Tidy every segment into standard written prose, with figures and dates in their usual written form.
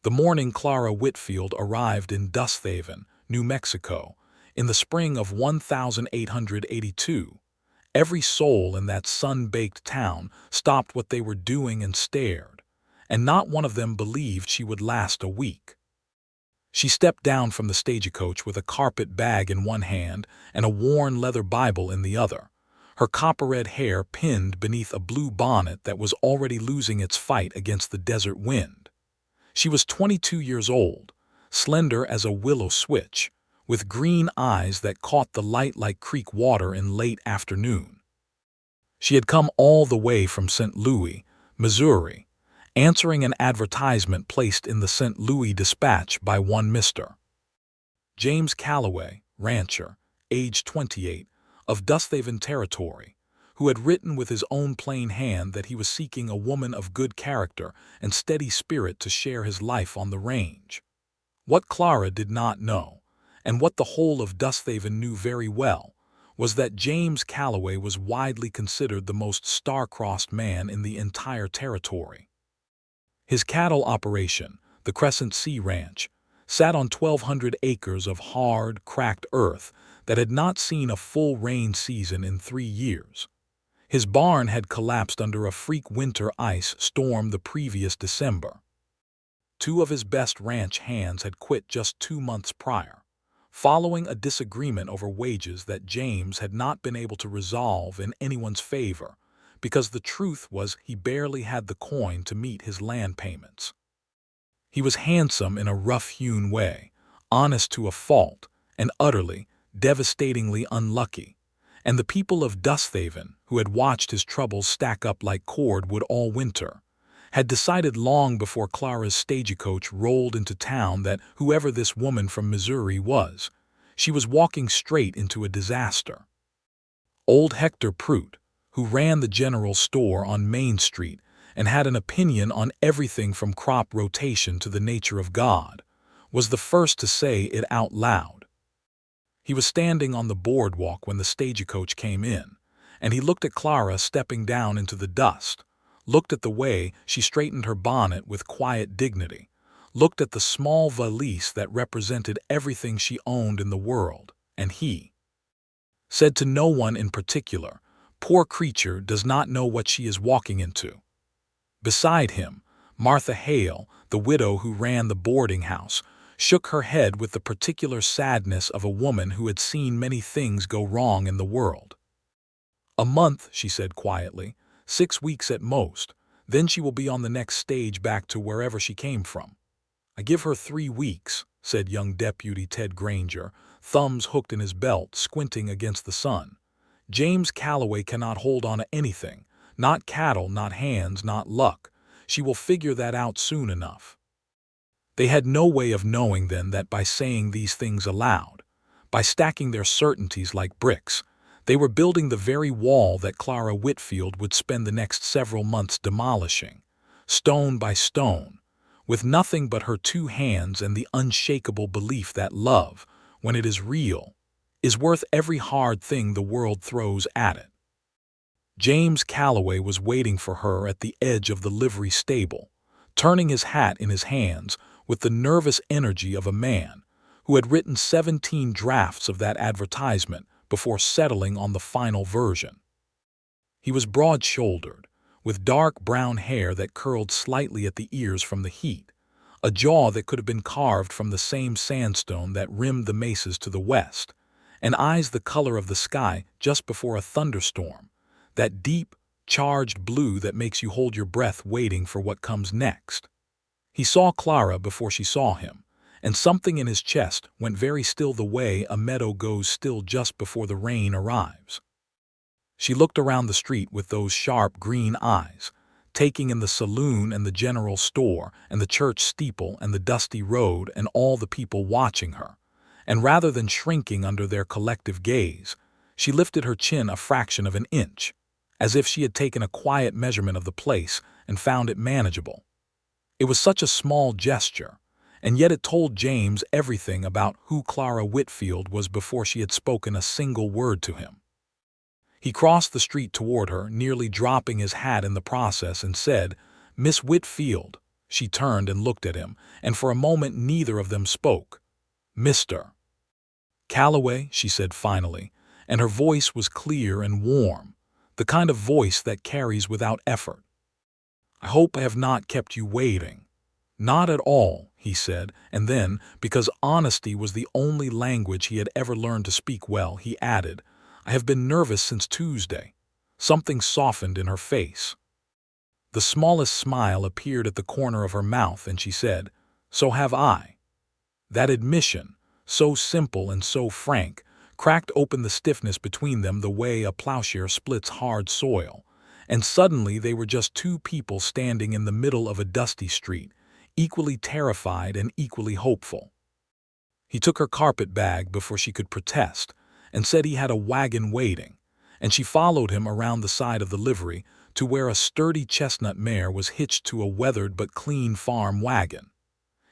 The morning Clara Whitfield arrived in Dusthaven, New Mexico, in the spring of 1882, every soul in that sun-baked town stopped what they were doing and stared, and not one of them believed she would last a week. She stepped down from the stagecoach with a carpet bag in one hand and a worn leather Bible in the other, her copper-red hair pinned beneath a blue bonnet that was already losing its fight against the desert wind. She was 22 years old, slender as a willow switch, with green eyes that caught the light like creek water in late afternoon. She had come all the way from St. Louis, Missouri, answering an advertisement placed in the St. Louis Dispatch by one Mr. James Calloway, rancher, age 28, of Dusthaven Territory, who had written with his own plain hand that he was seeking a woman of good character and steady spirit to share his life on the range. What Clara did not know, and what the whole of Dusthaven knew very well, was that James Calloway was widely considered the most star-crossed man in the entire territory. His cattle operation, the Crescent Sea Ranch, sat on 1,200 acres of hard, cracked earth that had not seen a full rain season in 3 years. His barn had collapsed under a freak winter ice storm the previous December. 2 of his best ranch hands had quit just 2 months prior, following a disagreement over wages that James had not been able to resolve in anyone's favor, because the truth was he barely had the coin to meet his land payments. He was handsome in a rough-hewn way, honest to a fault, and utterly, devastatingly unlucky, and the people of Dusthaven, who had watched his troubles stack up like cordwood all winter, had decided long before Clara's stagecoach rolled into town that whoever this woman from Missouri was, she was walking straight into a disaster. Old Hector Prout, who ran the general store on Main Street and had an opinion on everything from crop rotation to the nature of God, was the first to say it out loud. He was standing on the boardwalk when the stagecoach came in, and he looked at Clara stepping down into the dust, looked at the way she straightened her bonnet with quiet dignity, looked at the small valise that represented everything she owned in the world, and he said to no one in particular, "Poor creature does not know what she is walking into." Beside him, Martha Hale, the widow who ran the boarding house, shook her head with the particular sadness of a woman who had seen many things go wrong in the world. "A month," she said quietly, "6 weeks at most, then she will be on the next stage back to wherever she came from." "I give her 3 weeks," said young Deputy Ted Granger, thumbs hooked in his belt, squinting against the sun. "James Calloway cannot hold on to anything, not cattle, not hands, not luck. She will figure that out soon enough." They had no way of knowing then that by saying these things aloud, by stacking their certainties like bricks, they were building the very wall that Clara Whitfield would spend the next several months demolishing, stone by stone, with nothing but her 2 hands and the unshakable belief that love, when it is real, is worth every hard thing the world throws at it. James Calloway was waiting for her at the edge of the livery stable, turning his hat in his hands with the nervous energy of a man who had written 17 drafts of that advertisement before settling on the final version. He was broad-shouldered, with dark brown hair that curled slightly at the ears from the heat, a jaw that could have been carved from the same sandstone that rimmed the mesas to the west, and eyes the color of the sky just before a thunderstorm, that deep, charged blue that makes you hold your breath waiting for what comes next. He saw Clara before she saw him, and something in his chest went very still the way a meadow goes still just before the rain arrives. She looked around the street with those sharp green eyes, taking in the saloon and the general store and the church steeple and the dusty road and all the people watching her, and rather than shrinking under their collective gaze, she lifted her chin a fraction of an inch, as if she had taken a quiet measurement of the place and found it manageable. It was such a small gesture, and yet it told James everything about who Clara Whitfield was before she had spoken a single word to him. He crossed the street toward her, nearly dropping his hat in the process, and said, "Miss Whitfield, She turned and looked at him, and for a moment neither of them spoke. "Mr. Calloway," she said finally, and her voice was clear and warm, the kind of voice that carries without effort. "I hope I have not kept you waiting." "Not at all," he said, and then, because honesty was the only language he had ever learned to speak well, he added, "I have been nervous since Tuesday." Something softened in her face. The smallest smile appeared at the corner of her mouth, and she said, "So have I." That admission, so simple and so frank, cracked open the stiffness between them the way a plowshare splits hard soil, and suddenly they were just two people standing in the middle of a dusty street, equally terrified and equally hopeful. He took her carpet bag before she could protest, and said he had a wagon waiting, and she followed him around the side of the livery to where a sturdy chestnut mare was hitched to a weathered but clean farm wagon.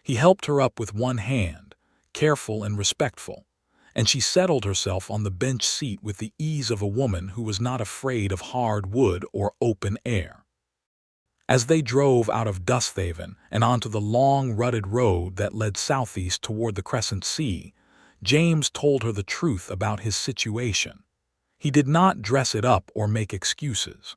He helped her up with one hand, careful and respectful, and she settled herself on the bench seat with the ease of a woman who was not afraid of hard wood or open air. As they drove out of Dusthaven and onto the long, rutted road that led southeast toward the Crescent Sea, James told her the truth about his situation. He did not dress it up or make excuses.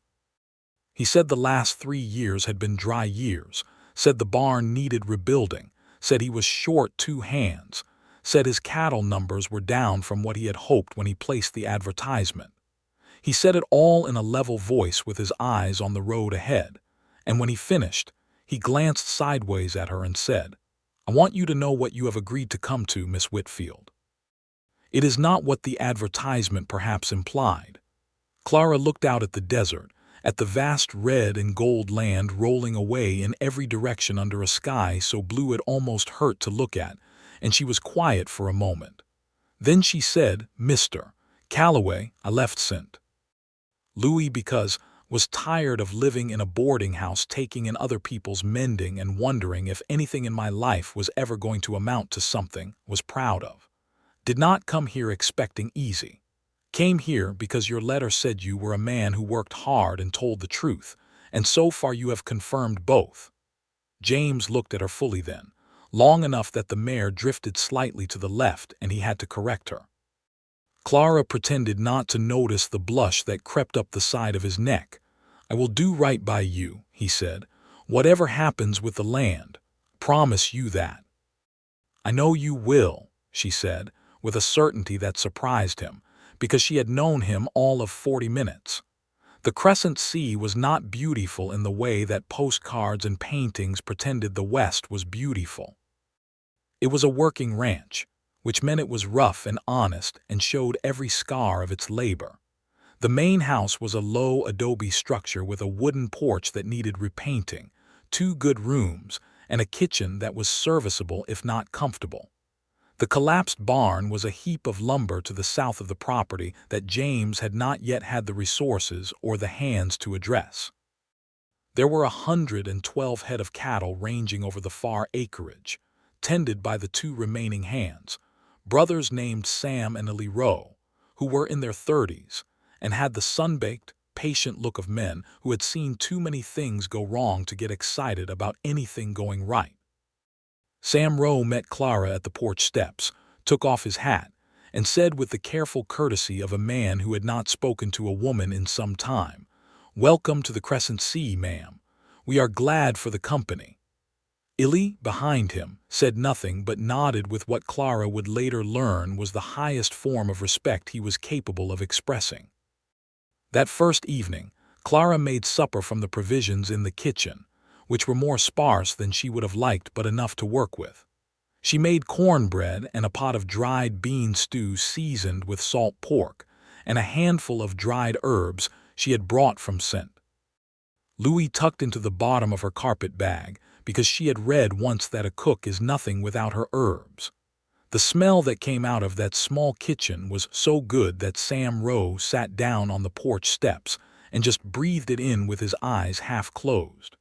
He said the last 3 years had been dry years, said the barn needed rebuilding, said he was short 2 hands, said his cattle numbers were down from what he had hoped when he placed the advertisement. He said it all in a level voice with his eyes on the road ahead, and when he finished, he glanced sideways at her and said, "I want you to know what you have agreed to come to, Miss Whitfield. It is not what the advertisement perhaps implied." Clara looked out at the desert, at the vast red and gold land rolling away in every direction under a sky so blue it almost hurt to look at, and she was quiet for a moment. Then she said, "Mr. Calloway, I left St. Louis because was tired of living in a boarding house, taking in other people's mending and wondering if anything in my life was ever going to amount to something was proud of. Did not come here expecting easy. Came here because your letter said you were a man who worked hard and told the truth, and so far you have confirmed both." James looked at her fully then, long enough that the mare drifted slightly to the left and he had to correct her. Clara pretended not to notice the blush that crept up the side of his neck. "I will do right by you," he said, "whatever happens with the land. Promise you that." "I know you will," she said, with a certainty that surprised him, because she had known him all of 40 minutes. The Crescent Sea was not beautiful in the way that postcards and paintings pretended the West was beautiful. It was a working ranch, which meant it was rough and honest and showed every scar of its labor. The main house was a low adobe structure with a wooden porch that needed repainting, 2 good rooms, and a kitchen that was serviceable if not comfortable. The collapsed barn was a heap of lumber to the south of the property that James had not yet had the resources or the hands to address. There were 112 head of cattle ranging over the far acreage, tended by the 2 remaining hands, brothers named Sam and Leroy, who were in their 30s and had the sun-baked, patient look of men who had seen too many things go wrong to get excited about anything going right. Sam Rowe met Clara at the porch steps, took off his hat, and said with the careful courtesy of a man who had not spoken to a woman in some time, "Welcome to the Crescent Sea, ma'am. We are glad for the company." Illy, behind him, said nothing but nodded with what Clara would later learn was the highest form of respect he was capable of expressing. That first evening, Clara made supper from the provisions in the kitchen, which were more sparse than she would have liked but enough to work with. She made cornbread and a pot of dried bean stew seasoned with salt pork, and a handful of dried herbs she had brought from St. Louis tucked into the bottom of her carpet bag, because she had read once that a cook is nothing without her herbs. The smell that came out of that small kitchen was so good that Sam Rowe sat down on the porch steps and just breathed it in with his eyes half closed.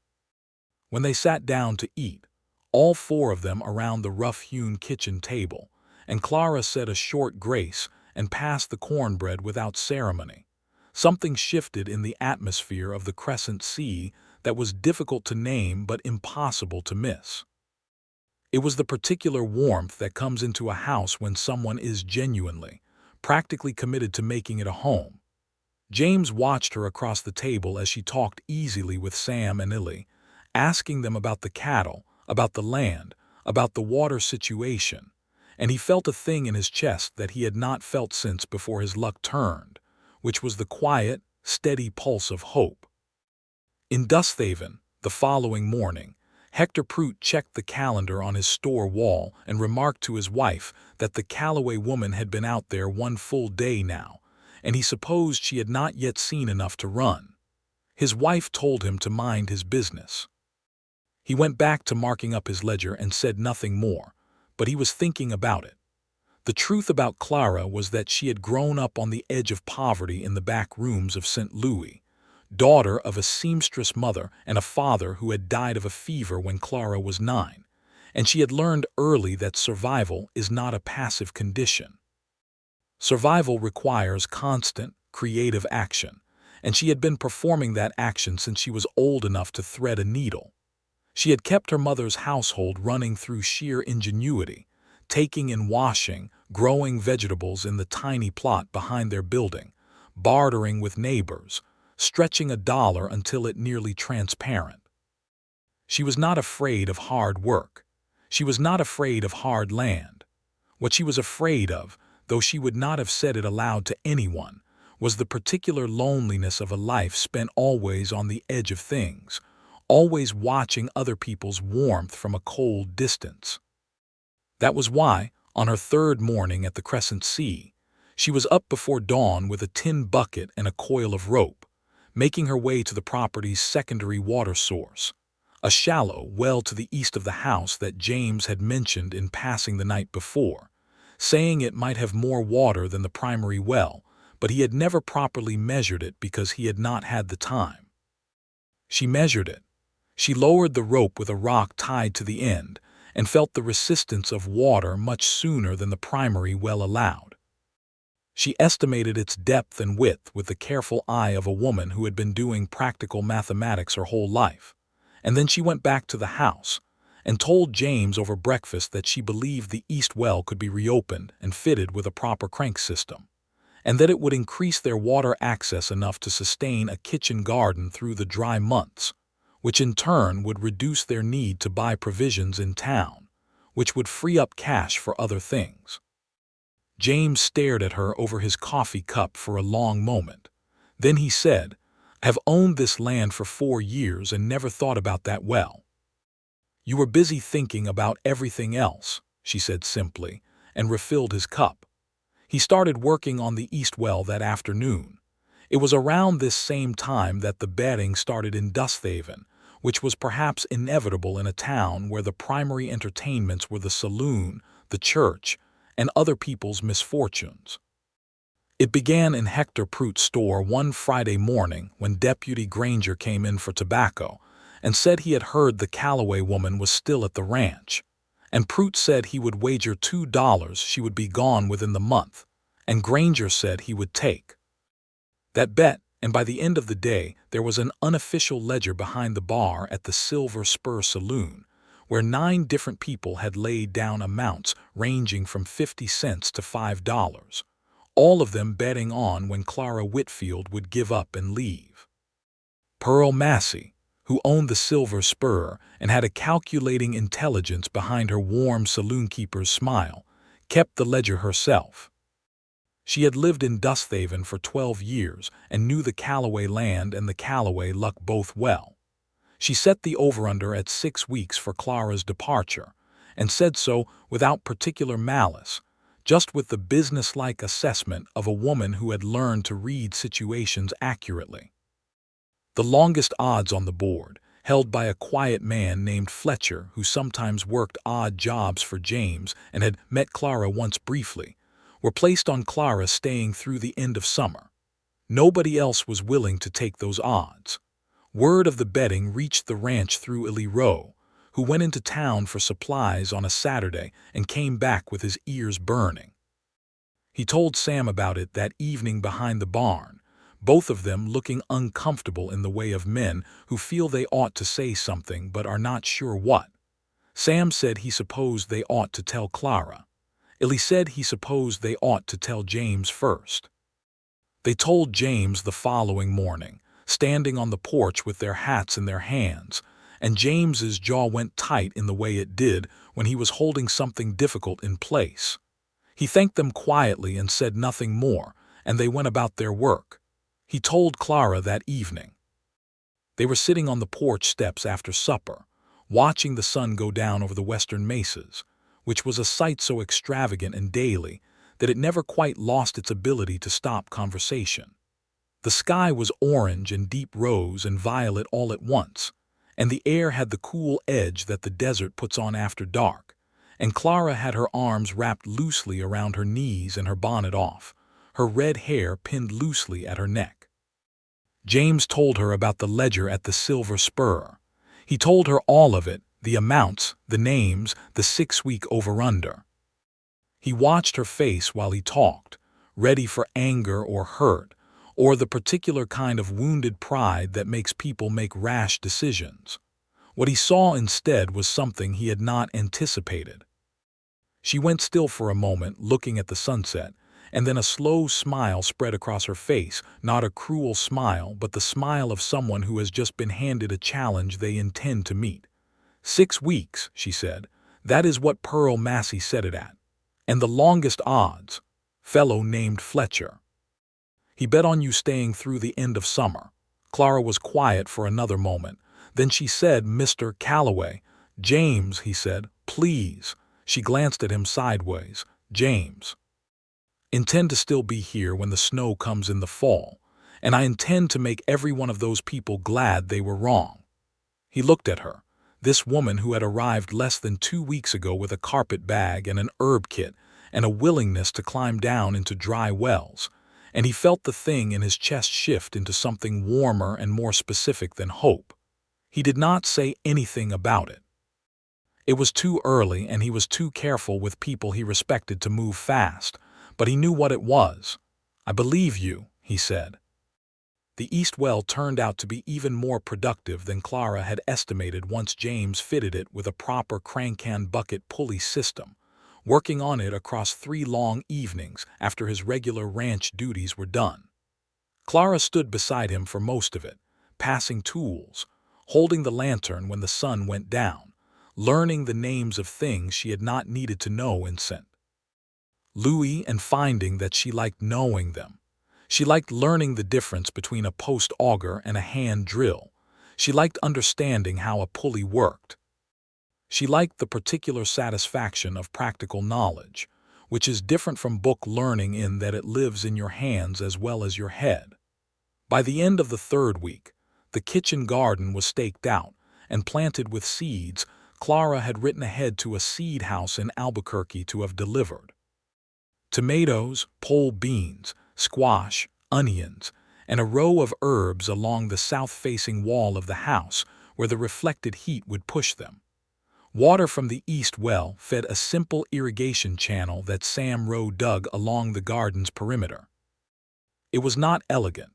When they sat down to eat, all 4 of them around the rough-hewn kitchen table, and Clara said a short grace and passed the cornbread without ceremony, something shifted in the atmosphere of the Crescent Sea that was difficult to name but impossible to miss. It was the particular warmth that comes into a house when someone is genuinely, practically committed to making it a home. James watched her across the table as she talked easily with Sam and Illy, asking them about the cattle, about the land, about the water situation, and he felt a thing in his chest that he had not felt since before his luck turned, which was the quiet, steady pulse of hope. In Dusthaven, the following morning, Hector Prout checked the calendar on his store wall and remarked to his wife that the Calloway woman had been out there one full day now, and he supposed she had not yet seen enough to run. His wife told him to mind his business. He went back to marking up his ledger and said nothing more, but he was thinking about it. The truth about Clara was that she had grown up on the edge of poverty in the back rooms of St. Louis, daughter of a seamstress mother and a father who had died of a fever when Clara was 9, and she had learned early that survival is not a passive condition. Survival requires constant, creative action, and she had been performing that action since she was old enough to thread a needle. She had kept her mother's household running through sheer ingenuity, taking in washing, growing vegetables in the tiny plot behind their building, bartering with neighbors, stretching $1 until it nearly transparent. She was not afraid of hard work. She was not afraid of hard land. What she was afraid of, though she would not have said it aloud to anyone, was the particular loneliness of a life spent always on the edge of things, always watching other people's warmth from a cold distance. That was why, on her third morning at the Crescent Sea, she was up before dawn with a tin bucket and a coil of rope, making her way to the property's secondary water source, a shallow well to the east of the house that James had mentioned in passing the night before, saying it might have more water than the primary well, but he had never properly measured it because he had not had the time. She measured it. She lowered the rope with a rock tied to the end and felt the resistance of water much sooner than the primary well allowed. She estimated its depth and width with the careful eye of a woman who had been doing practical mathematics her whole life, and then she went back to the house and told James over breakfast that she believed the east well could be reopened and fitted with a proper crank system, and that it would increase their water access enough to sustain a kitchen garden through the dry months, which in turn would reduce their need to buy provisions in town, which would free up cash for other things. James stared at her over his coffee cup for a long moment. Then he said, "I have owned this land for 4 years and never thought about that well." "You were busy thinking about everything else," she said simply, and refilled his cup. He started working on the east well that afternoon. It was around this same time that the betting started in Dusthaven, which was perhaps inevitable in a town where the primary entertainments were the saloon, the church, and other people's misfortunes. It began in Hector Prout's store one Friday morning when Deputy Granger came in for tobacco and said he had heard the Calloway woman was still at the ranch, and Prout said he would wager $2 she would be gone within the month, and Granger said he would take that bet, and by the end of the day there was an unofficial ledger behind the bar at the Silver Spur Saloon, where 9 different people had laid down amounts ranging from 50 cents to $5, all of them betting on when Clara Whitfield would give up and leave. Pearl Massey, who owned the Silver Spur and had a calculating intelligence behind her warm saloonkeeper's smile, kept the ledger herself. She had lived in Dusthaven for 12 years and knew the Calloway land and the Calloway luck both well. She set the over-under at 6 weeks for Clara's departure, and said so without particular malice, just with the business-like assessment of a woman who had learned to read situations accurately. The longest odds on the board, held by a quiet man named Fletcher who sometimes worked odd jobs for James and had met Clara once briefly, were placed on Clara staying through the end of summer. Nobody else was willing to take those odds. Word of the betting reached the ranch through Illy Rowe, who went into town for supplies on a Saturday and came back with his ears burning. He told Sam about it that evening behind the barn, both of them looking uncomfortable in the way of men who feel they ought to say something but are not sure what. Sam said he supposed they ought to tell Clara. Illy said he supposed they ought to tell James first. They told James the following morning, standing on the porch with their hats in their hands, and James's jaw went tight in the way it did when he was holding something difficult in place. He thanked them quietly and said nothing more, and they went about their work. He told Clara that evening. They were sitting on the porch steps after supper, watching the sun go down over the western mesas, which was a sight so extravagant and daily that it never quite lost its ability to stop conversation. The sky was orange and deep rose and violet all at once, and the air had the cool edge that the desert puts on after dark, and Clara had her arms wrapped loosely around her knees and her bonnet off, her red hair pinned loosely at her neck. James told her about the ledger at the Silver Spur. He told her all of it, the amounts, the names, the 6-week over-under. He watched her face while he talked, ready for anger or hurt, or the particular kind of wounded pride that makes people make rash decisions. What he saw instead was something he had not anticipated. She went still for a moment, looking at the sunset, and then a slow smile spread across her face, not a cruel smile, but the smile of someone who has just been handed a challenge they intend to meet. 6 weeks, she said. That is what Pearl Massey set it at. And the longest odds, fellow named Fletcher. He bet on you staying through the end of summer. Clara was quiet for another moment. Then she said, Mr. Calloway. James, he said, please. She glanced at him sideways. James. Intend to still be here when the snow comes in the fall, and I intend to make every one of those people glad they were wrong. He looked at her, this woman who had arrived less than 2 weeks ago with a carpet bag and an herb kit and a willingness to climb down into dry wells, and he felt the thing in his chest shift into something warmer and more specific than hope. He did not say anything about it. It was too early and he was too careful with people he respected to move fast, but he knew what it was. I believe you, he said. The east well turned out to be even more productive than Clara had estimated once James fitted it with a proper crank-hand bucket pulley system, working on it across 3 long evenings after his regular ranch duties were done. Clara stood beside him for most of it, passing tools, holding the lantern when the sun went down, learning the names of things she had not needed to know in St. Louis and finding that she liked knowing them. She liked learning the difference between a post-auger and a hand drill. She liked understanding how a pulley worked. She liked the particular satisfaction of practical knowledge, which is different from book learning in that it lives in your hands as well as your head. By the end of the 3rd week, the kitchen garden was staked out and planted with seeds Clara had written ahead to a seed house in Albuquerque to have delivered. Tomatoes, pole beans, squash, onions, and a row of herbs along the south-facing wall of the house where the reflected heat would push them. Water from the east well fed a simple irrigation channel that Sam Rowe dug along the garden's perimeter. It was not elegant,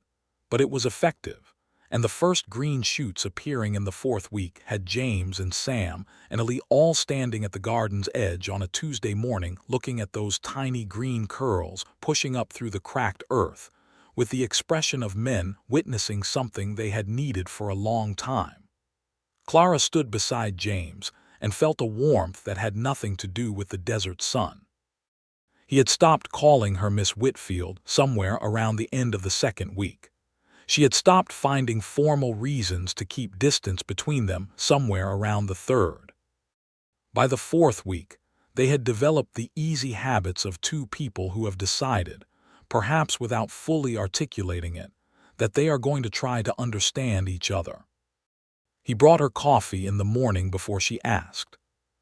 but it was effective, and the first green shoots appearing in the 4th week had James and Sam and Ellie all standing at the garden's edge on a Tuesday morning looking at those tiny green curls pushing up through the cracked earth, with the expression of men witnessing something they had needed for a long time. Clara stood beside James and felt a warmth that had nothing to do with the desert sun. He had stopped calling her Miss Whitfield somewhere around the end of the 2nd week. She had stopped finding formal reasons to keep distance between them somewhere around the 3rd. By the 4th week, they had developed the easy habits of 2 people who have decided, perhaps without fully articulating it, that they are going to try to understand each other. He brought her coffee in the morning before she asked.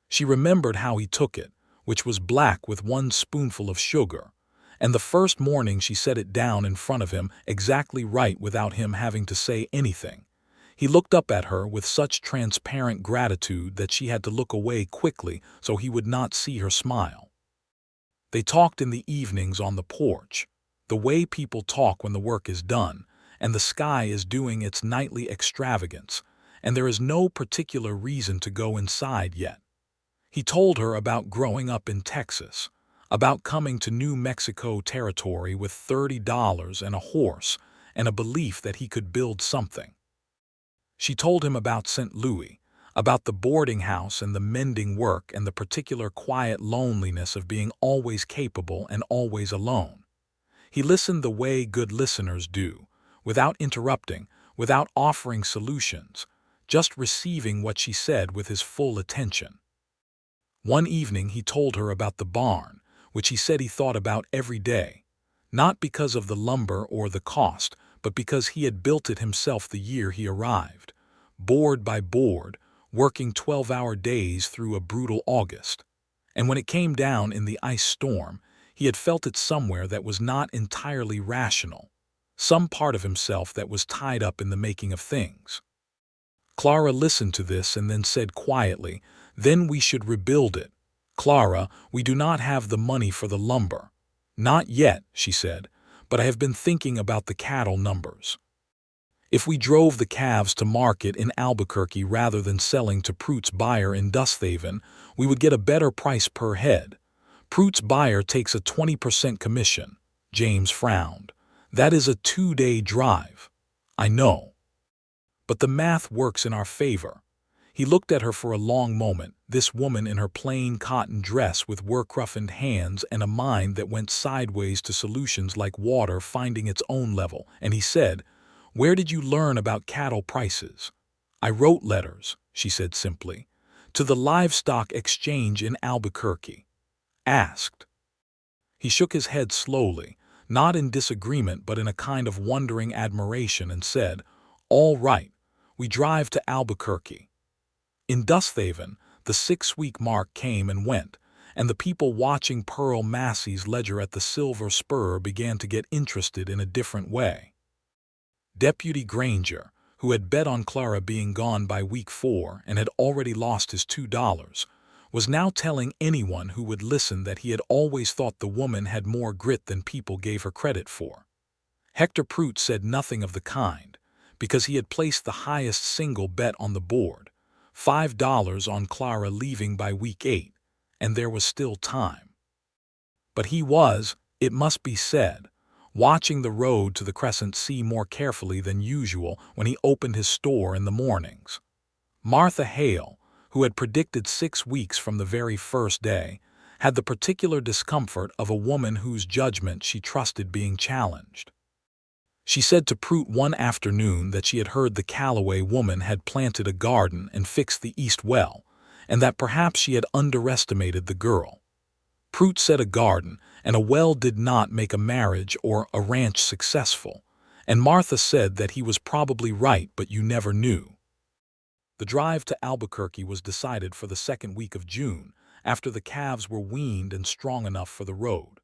She remembered how he took it, which was black with 1 spoonful of sugar, and the first morning she set it down in front of him exactly right without him having to say anything. He looked up at her with such transparent gratitude that she had to look away quickly so he would not see her smile. They talked in the evenings on the porch, the way people talk when the work is done, and the sky is doing its nightly extravagance, and there is no particular reason to go inside yet. He told her about growing up in Texas, about coming to New Mexico territory with $30 and a horse and a belief that he could build something. She told him about St. Louis, about the boarding house and the mending work and the particular quiet loneliness of being always capable and always alone. He listened the way good listeners do, without interrupting, without offering solutions, just receiving what she said with his full attention. One evening he told her about the barn, which he said he thought about every day, not because of the lumber or the cost, but because he had built it himself the year he arrived, board by board, working 12-hour days through a brutal August. And when it came down in the ice storm, he had felt it somewhere that was not entirely rational, some part of himself that was tied up in the making of things. Clara listened to this and then said quietly, "Then we should rebuild it. Clara, we do not have the money for the lumber." "Not yet," she said, "but I have been thinking about the cattle numbers. If we drove the calves to market in Albuquerque rather than selling to Pruitt's buyer in Dusthaven, we would get a better price per head. Pruitt's buyer takes a 20% commission." James frowned. "That is a 2-day drive." "I know. But the math works in our favor." He looked at her for a long moment, this woman in her plain cotton dress with work-roughened hands and a mind that went sideways to solutions like water finding its own level, and he said, "Where did you learn about cattle prices?" "I wrote letters," she said simply, "to the livestock exchange in Albuquerque. Asked." He shook his head slowly, not in disagreement but in a kind of wondering admiration, and said, "All right, we drive to Albuquerque." In Dusthaven, the 6-week mark came and went, and the people watching Pearl Massey's ledger at the Silver Spur began to get interested in a different way. Deputy Granger, who had bet on Clara being gone by week 4 and had already lost his $2, was now telling anyone who would listen that he had always thought the woman had more grit than people gave her credit for. Hector Pruitt said nothing of the kind, because he had placed the highest single bet on the board, $5 on Clara leaving by week 8, and there was still time. But he was, it must be said, watching the road to the Crescent Sea more carefully than usual when he opened his store in the mornings. Martha Hale, who had predicted 6 weeks from the very first day, had the particular discomfort of a woman whose judgment she trusted being challenged. She said to Pruitt one afternoon that she had heard the Calloway woman had planted a garden and fixed the east well, and that perhaps she had underestimated the girl. Pruitt said a garden and a well did not make a marriage or a ranch successful, and Martha said that he was probably right, but you never knew. The drive to Albuquerque was decided for the 2nd week of June, after the calves were weaned and strong enough for the road.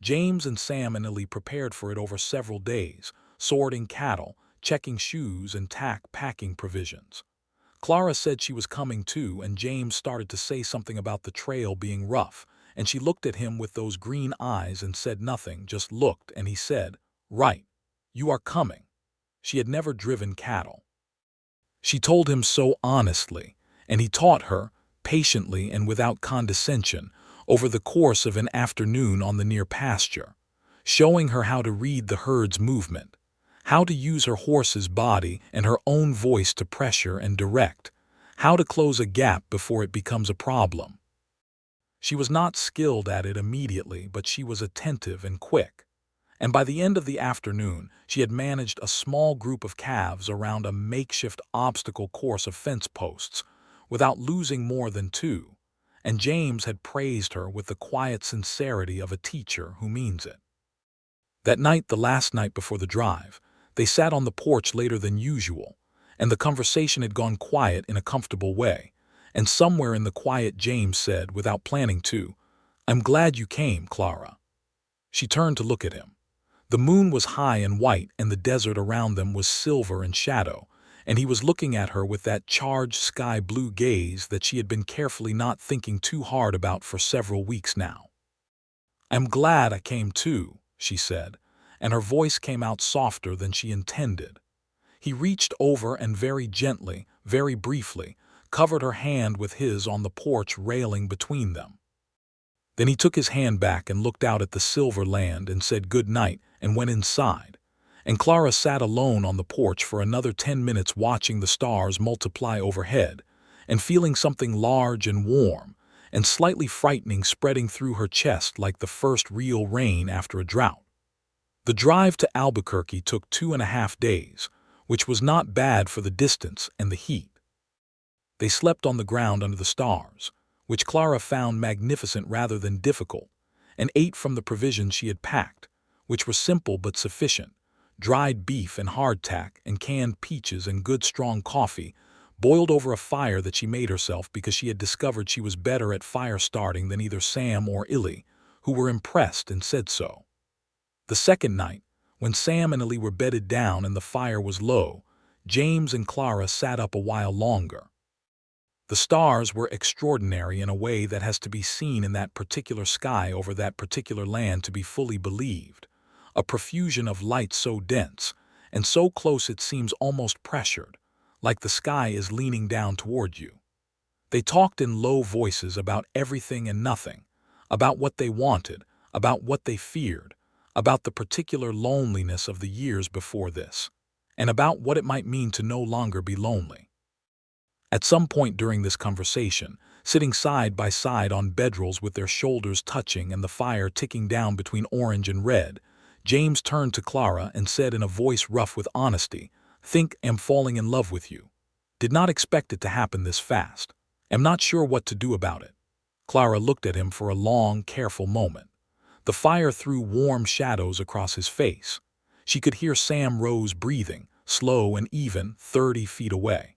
James and Sam and Ellie prepared for it over several days, sorting cattle, checking shoes, and packing provisions. Clara said she was coming too, and James started to say something about the trail being rough, and she looked at him with those green eyes and said nothing, just looked, and he said, "Right, you are coming." She had never driven cattle. She told him so honestly, and he taught her, patiently and without condescension, over the course of an afternoon on the near pasture, showing her how to read the herd's movement, how to use her horse's body and her own voice to pressure and direct, how to close a gap before it becomes a problem. She was not skilled at it immediately, but she was attentive and quick, and by the end of the afternoon she had managed a small group of calves around a makeshift obstacle course of fence posts, without losing more than 2. And James had praised her with the quiet sincerity of a teacher who means it. That night, the last night before the drive, they sat on the porch later than usual, and the conversation had gone quiet in a comfortable way, and somewhere in the quiet James said, without planning to, "I'm glad you came, Clara." She turned to look at him. The moon was high and white, and the desert around them was silver and shadow, and he was looking at her with that charged sky-blue gaze that she had been carefully not thinking too hard about for several weeks now. "I'm glad I came too," she said, and her voice came out softer than she intended. He reached over and very gently, very briefly, covered her hand with his on the porch railing between them. Then he took his hand back and looked out at the silver land and said good night and went inside. And Clara sat alone on the porch for another 10 minutes watching the stars multiply overhead and feeling something large and warm and slightly frightening spreading through her chest like the first real rain after a drought. The drive to Albuquerque took 2.5 days, which was not bad for the distance and the heat. They slept on the ground under the stars, which Clara found magnificent rather than difficult, and ate from the provisions she had packed, which were simple but sufficient: dried beef and hardtack and canned peaches and good strong coffee, boiled over a fire that she made herself because she had discovered she was better at fire starting than either Sam or Illy, who were impressed and said so. The second night, when Sam and Illy were bedded down and the fire was low, James and Clara sat up a while longer. The stars were extraordinary in a way that has to be seen in that particular sky over that particular land to be fully believed, a profusion of light so dense and so close it seems almost pressured, like the sky is leaning down toward you. They talked in low voices about everything and nothing, about what they wanted, about what they feared, about the particular loneliness of the years before this, and about what it might mean to no longer be lonely. At some point during this conversation, sitting side by side on bedrolls with their shoulders touching and the fire ticking down between orange and red, James turned to Clara and said in a voice rough with honesty, "Think am falling in love with you. Did not expect it to happen this fast. Am not sure what to do about it." Clara looked at him for a long, careful moment. The fire threw warm shadows across his face. She could hear Sam Rose breathing, slow and even, 30 feet away.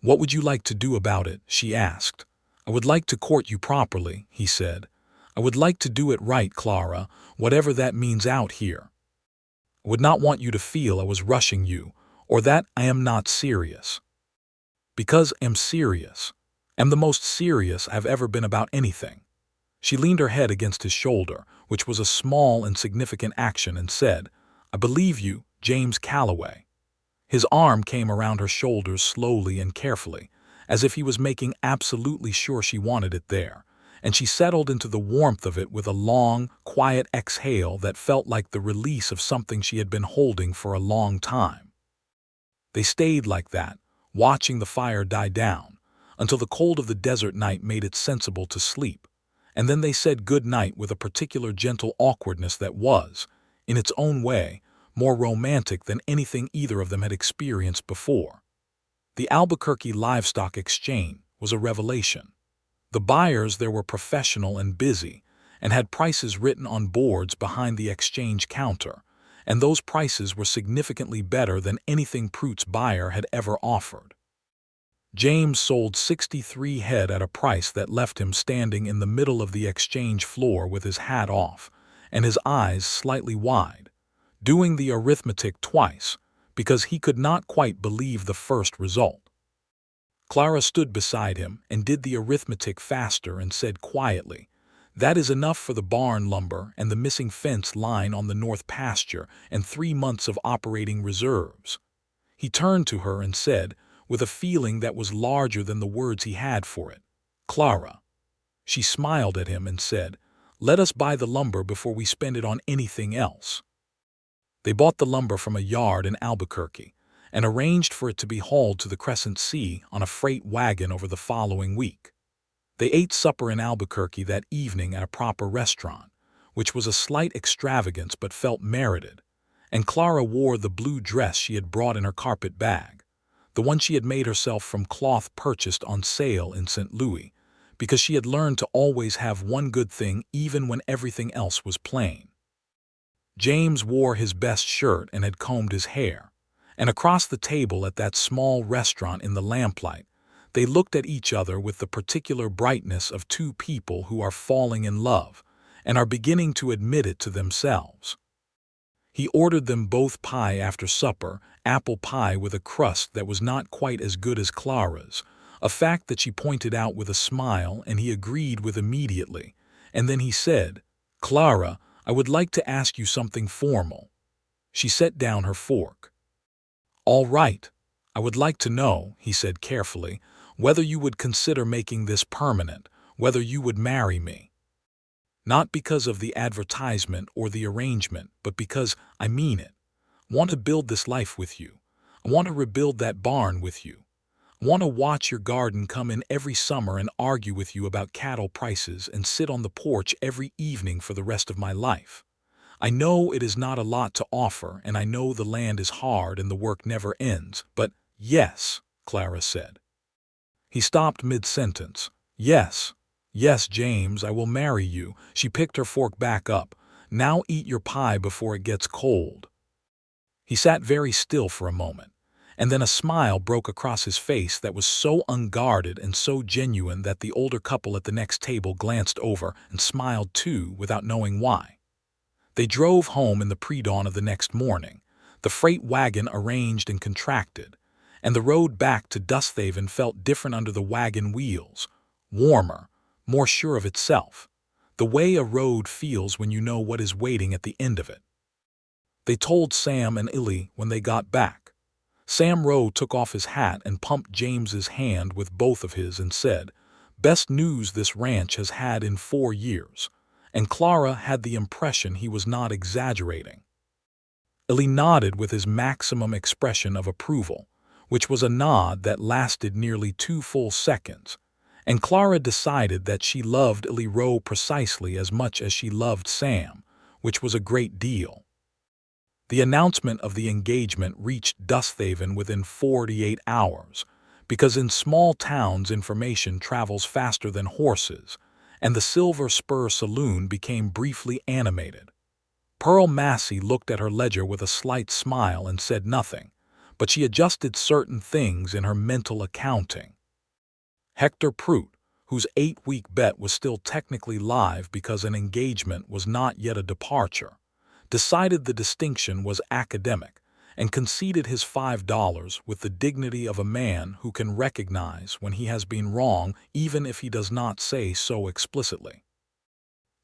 "What would you like to do about it?" she asked. "I would like to court you properly," he said. "I would like to do it right, Clara, whatever that means out here. I would not want you to feel I was rushing you, or that I am not serious. Because am serious. Am the most serious I've ever been about anything." She leaned her head against his shoulder, which was a small and significant action, and said, "I believe you, James Calloway." His arm came around her shoulders slowly and carefully, as if he was making absolutely sure she wanted it there, and she settled into the warmth of it with a long, quiet exhale that felt like the release of something she had been holding for a long time. They stayed like that, watching the fire die down, until the cold of the desert night made it sensible to sleep, and then they said good night with a particular gentle awkwardness that was, in its own way, more romantic than anything either of them had experienced before. The Albuquerque Livestock Exchange was a revelation. The buyers there were professional and busy, and had prices written on boards behind the exchange counter, and those prices were significantly better than anything Pruitt's buyer had ever offered. James sold 63 head at a price that left him standing in the middle of the exchange floor with his hat off, and his eyes slightly wide, doing the arithmetic twice, because he could not quite believe the first result. Clara stood beside him and did the arithmetic faster and said quietly, "That is enough for the barn lumber and the missing fence line on the north pasture and 3 months of operating reserves." He turned to her and said, with a feeling that was larger than the words he had for it, "Clara." She smiled at him and said, "Let us buy the lumber before we spend it on anything else." They bought the lumber from a yard in Albuquerque and arranged for it to be hauled to the Crescent Sea on a freight wagon over the following week. They ate supper in Albuquerque that evening at a proper restaurant, which was a slight extravagance but felt merited, and Clara wore the blue dress she had brought in her carpet bag, the one she had made herself from cloth purchased on sale in St. Louis, because she had learned to always have one good thing even when everything else was plain. James wore his best shirt and had combed his hair, and across the table at that small restaurant in the lamplight, they looked at each other with the particular brightness of two people who are falling in love and are beginning to admit it to themselves. He ordered them both pie after supper, apple pie with a crust that was not quite as good as Clara's, a fact that she pointed out with a smile and he agreed with immediately, and then he said, "Clara, I would like to ask you something formal." She set down her fork. "All right. I would like to know," he said carefully, "whether you would consider making this permanent, whether you would marry me. Not because of the advertisement or the arrangement, but because I mean it. I want to build this life with you. I want to rebuild that barn with you. I want to watch your garden come in every summer and argue with you about cattle prices and sit on the porch every evening for the rest of my life. I know it is not a lot to offer, and I know the land is hard and the work never ends, but yes," Clara said. He stopped mid-sentence. "Yes, yes, James, I will marry you." She picked her fork back up. "Now eat your pie before it gets cold." He sat very still for a moment, and then a smile broke across his face that was so unguarded and so genuine that the older couple at the next table glanced over and smiled too without knowing why. They drove home in the pre-dawn of the next morning, the freight wagon arranged and contracted, and the road back to Dusthaven felt different under the wagon wheels, warmer, more sure of itself, the way a road feels when you know what is waiting at the end of it. They told Sam and Illy when they got back. Sam Rowe took off his hat and pumped James's hand with both of his and said, "Best news this ranch has had in 4 years." And Clara had the impression he was not exaggerating. Illy nodded with his maximum expression of approval, which was a nod that lasted nearly 2 full seconds, and Clara decided that she loved Illy Rowe precisely as much as she loved Sam, which was a great deal. The announcement of the engagement reached Dusthaven within 48 hours, because in small towns information travels faster than horses, and the Silver Spur Saloon became briefly animated. Pearl Massey looked at her ledger with a slight smile and said nothing, but she adjusted certain things in her mental accounting. Hector Prout, whose 8-week bet was still technically live because an engagement was not yet a departure, decided the distinction was academic and conceded his $5 with the dignity of a man who can recognize when he has been wrong even if he does not say so explicitly.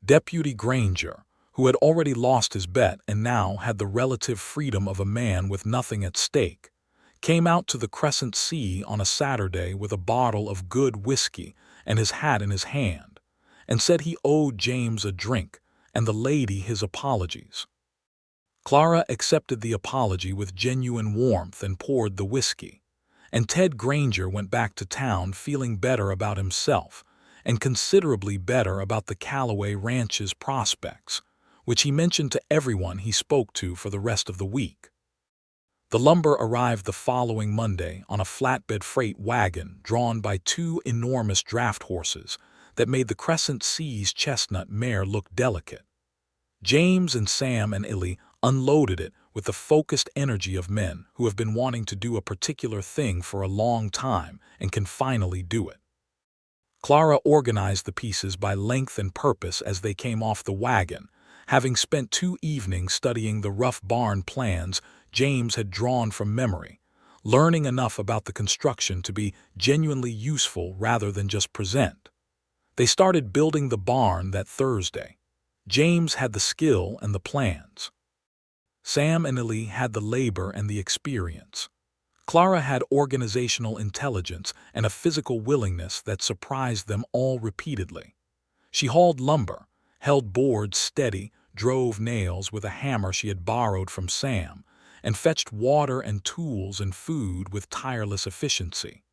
Deputy Granger, who had already lost his bet and now had the relative freedom of a man with nothing at stake, came out to the Crescent Sea on a Saturday with a bottle of good whiskey and his hat in his hand, and said he owed James a drink and the lady his apologies. Clara accepted the apology with genuine warmth and poured the whiskey, and Ted Granger went back to town feeling better about himself and considerably better about the Calloway Ranch's prospects, which he mentioned to everyone he spoke to for the rest of the week. The lumber arrived the following Monday on a flatbed freight wagon drawn by 2 enormous draft horses that made the Crescent Sea's chestnut mare look delicate. James and Sam and Illy unloaded it with the focused energy of men who have been wanting to do a particular thing for a long time and can finally do it. Clara organized the pieces by length and purpose as they came off the wagon, having spent 2 evenings studying the rough barn plans James had drawn from memory, learning enough about the construction to be genuinely useful rather than just present. They started building the barn that Thursday. James had the skill and the plans. Sam and Illy had the labor and the experience. Clara had organizational intelligence and a physical willingness that surprised them all repeatedly. She hauled lumber, held boards steady, drove nails with a hammer she had borrowed from Sam, and fetched water and tools and food with tireless efficiency.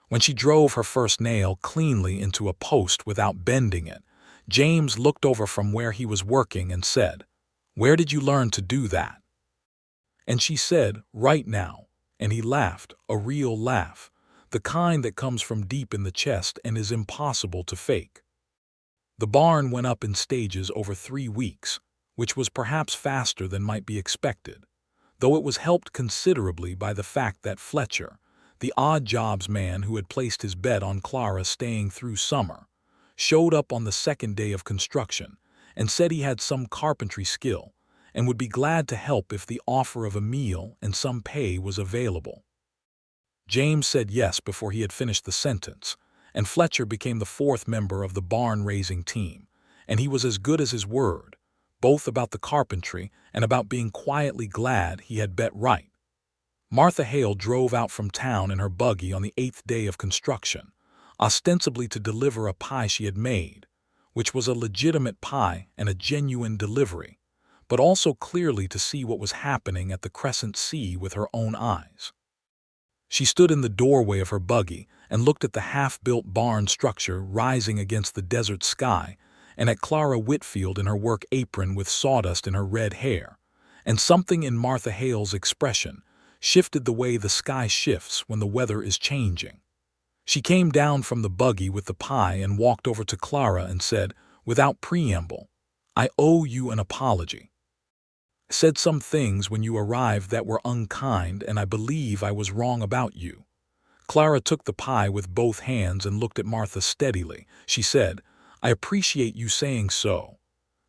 When she drove her first nail cleanly into a post without bending it, James looked over from where he was working and said, "Where did you learn to do that?" And she said, "Right now," and he laughed, a real laugh, the kind that comes from deep in the chest and is impossible to fake. The barn went up in stages over 3 weeks, which was perhaps faster than might be expected, though it was helped considerably by the fact that Fletcher, the odd jobs man who had placed his bet on Clara staying through summer, showed up on the second day of construction and said he had some carpentry skill and would be glad to help if the offer of a meal and some pay was available. James said yes before he had finished the sentence, and Fletcher became the 4th member of the barn-raising team, and he was as good as his word, both about the carpentry and about being quietly glad he had bet right. Martha Hale drove out from town in her buggy on the 8th day of construction, ostensibly to deliver a pie she had made, which was a legitimate pie and a genuine delivery, but also clearly to see what was happening at the Crescent Sea with her own eyes. She stood in the doorway of her buggy and looked at the half-built barn structure rising against the desert sky, and at Clara Whitfield in her work apron with sawdust in her red hair, and something in Martha Hale's expression shifted the way the sky shifts when the weather is changing. She came down from the buggy with the pie and walked over to Clara and said, without preamble, "I owe you an apology. I said some things when you arrived that were unkind, and I believe I was wrong about you." Clara took the pie with both hands and looked at Martha steadily. She said, "I appreciate you saying so.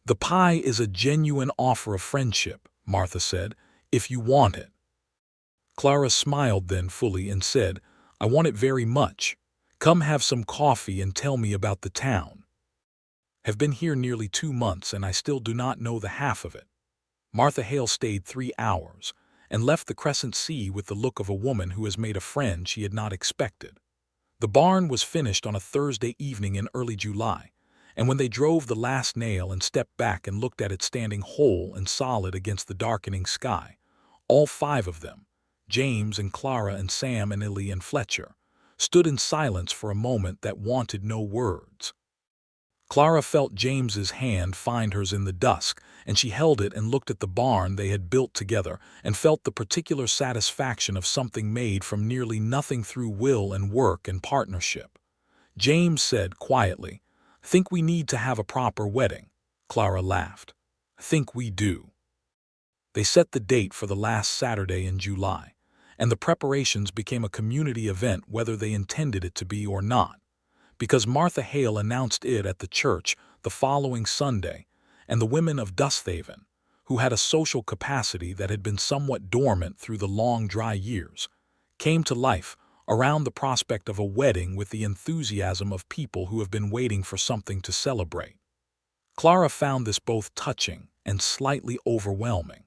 The pie is a genuine offer of friendship," Martha said, "if you want it." Clara smiled then fully and said, "I want it very much. Come have some coffee and tell me about the town. Have been here nearly 2 months and I still do not know the half of it." Martha Hale stayed 3 hours and left the Crescent Sea with the look of a woman who has made a friend she had not expected. The barn was finished on a Thursday evening in early July, and when they drove the last nail and stepped back and looked at it standing whole and solid against the darkening sky, all 5 of them, James and Clara and Sam and Illy and Fletcher, stood in silence for a moment that wanted no words. Clara felt James's hand find hers in the dusk, and she held it and looked at the barn they had built together and felt the particular satisfaction of something made from nearly nothing through will and work and partnership. James said quietly, "Think we need to have a proper wedding." Clara laughed. "Think we do." They set the date for the last Saturday in July, and the preparations became a community event whether they intended it to be or not, because Martha Hale announced it at the church the following Sunday, and the women of Dusthaven, who had a social capacity that had been somewhat dormant through the long dry years, came to life around the prospect of a wedding with the enthusiasm of people who have been waiting for something to celebrate. Clara found this both touching and slightly overwhelming.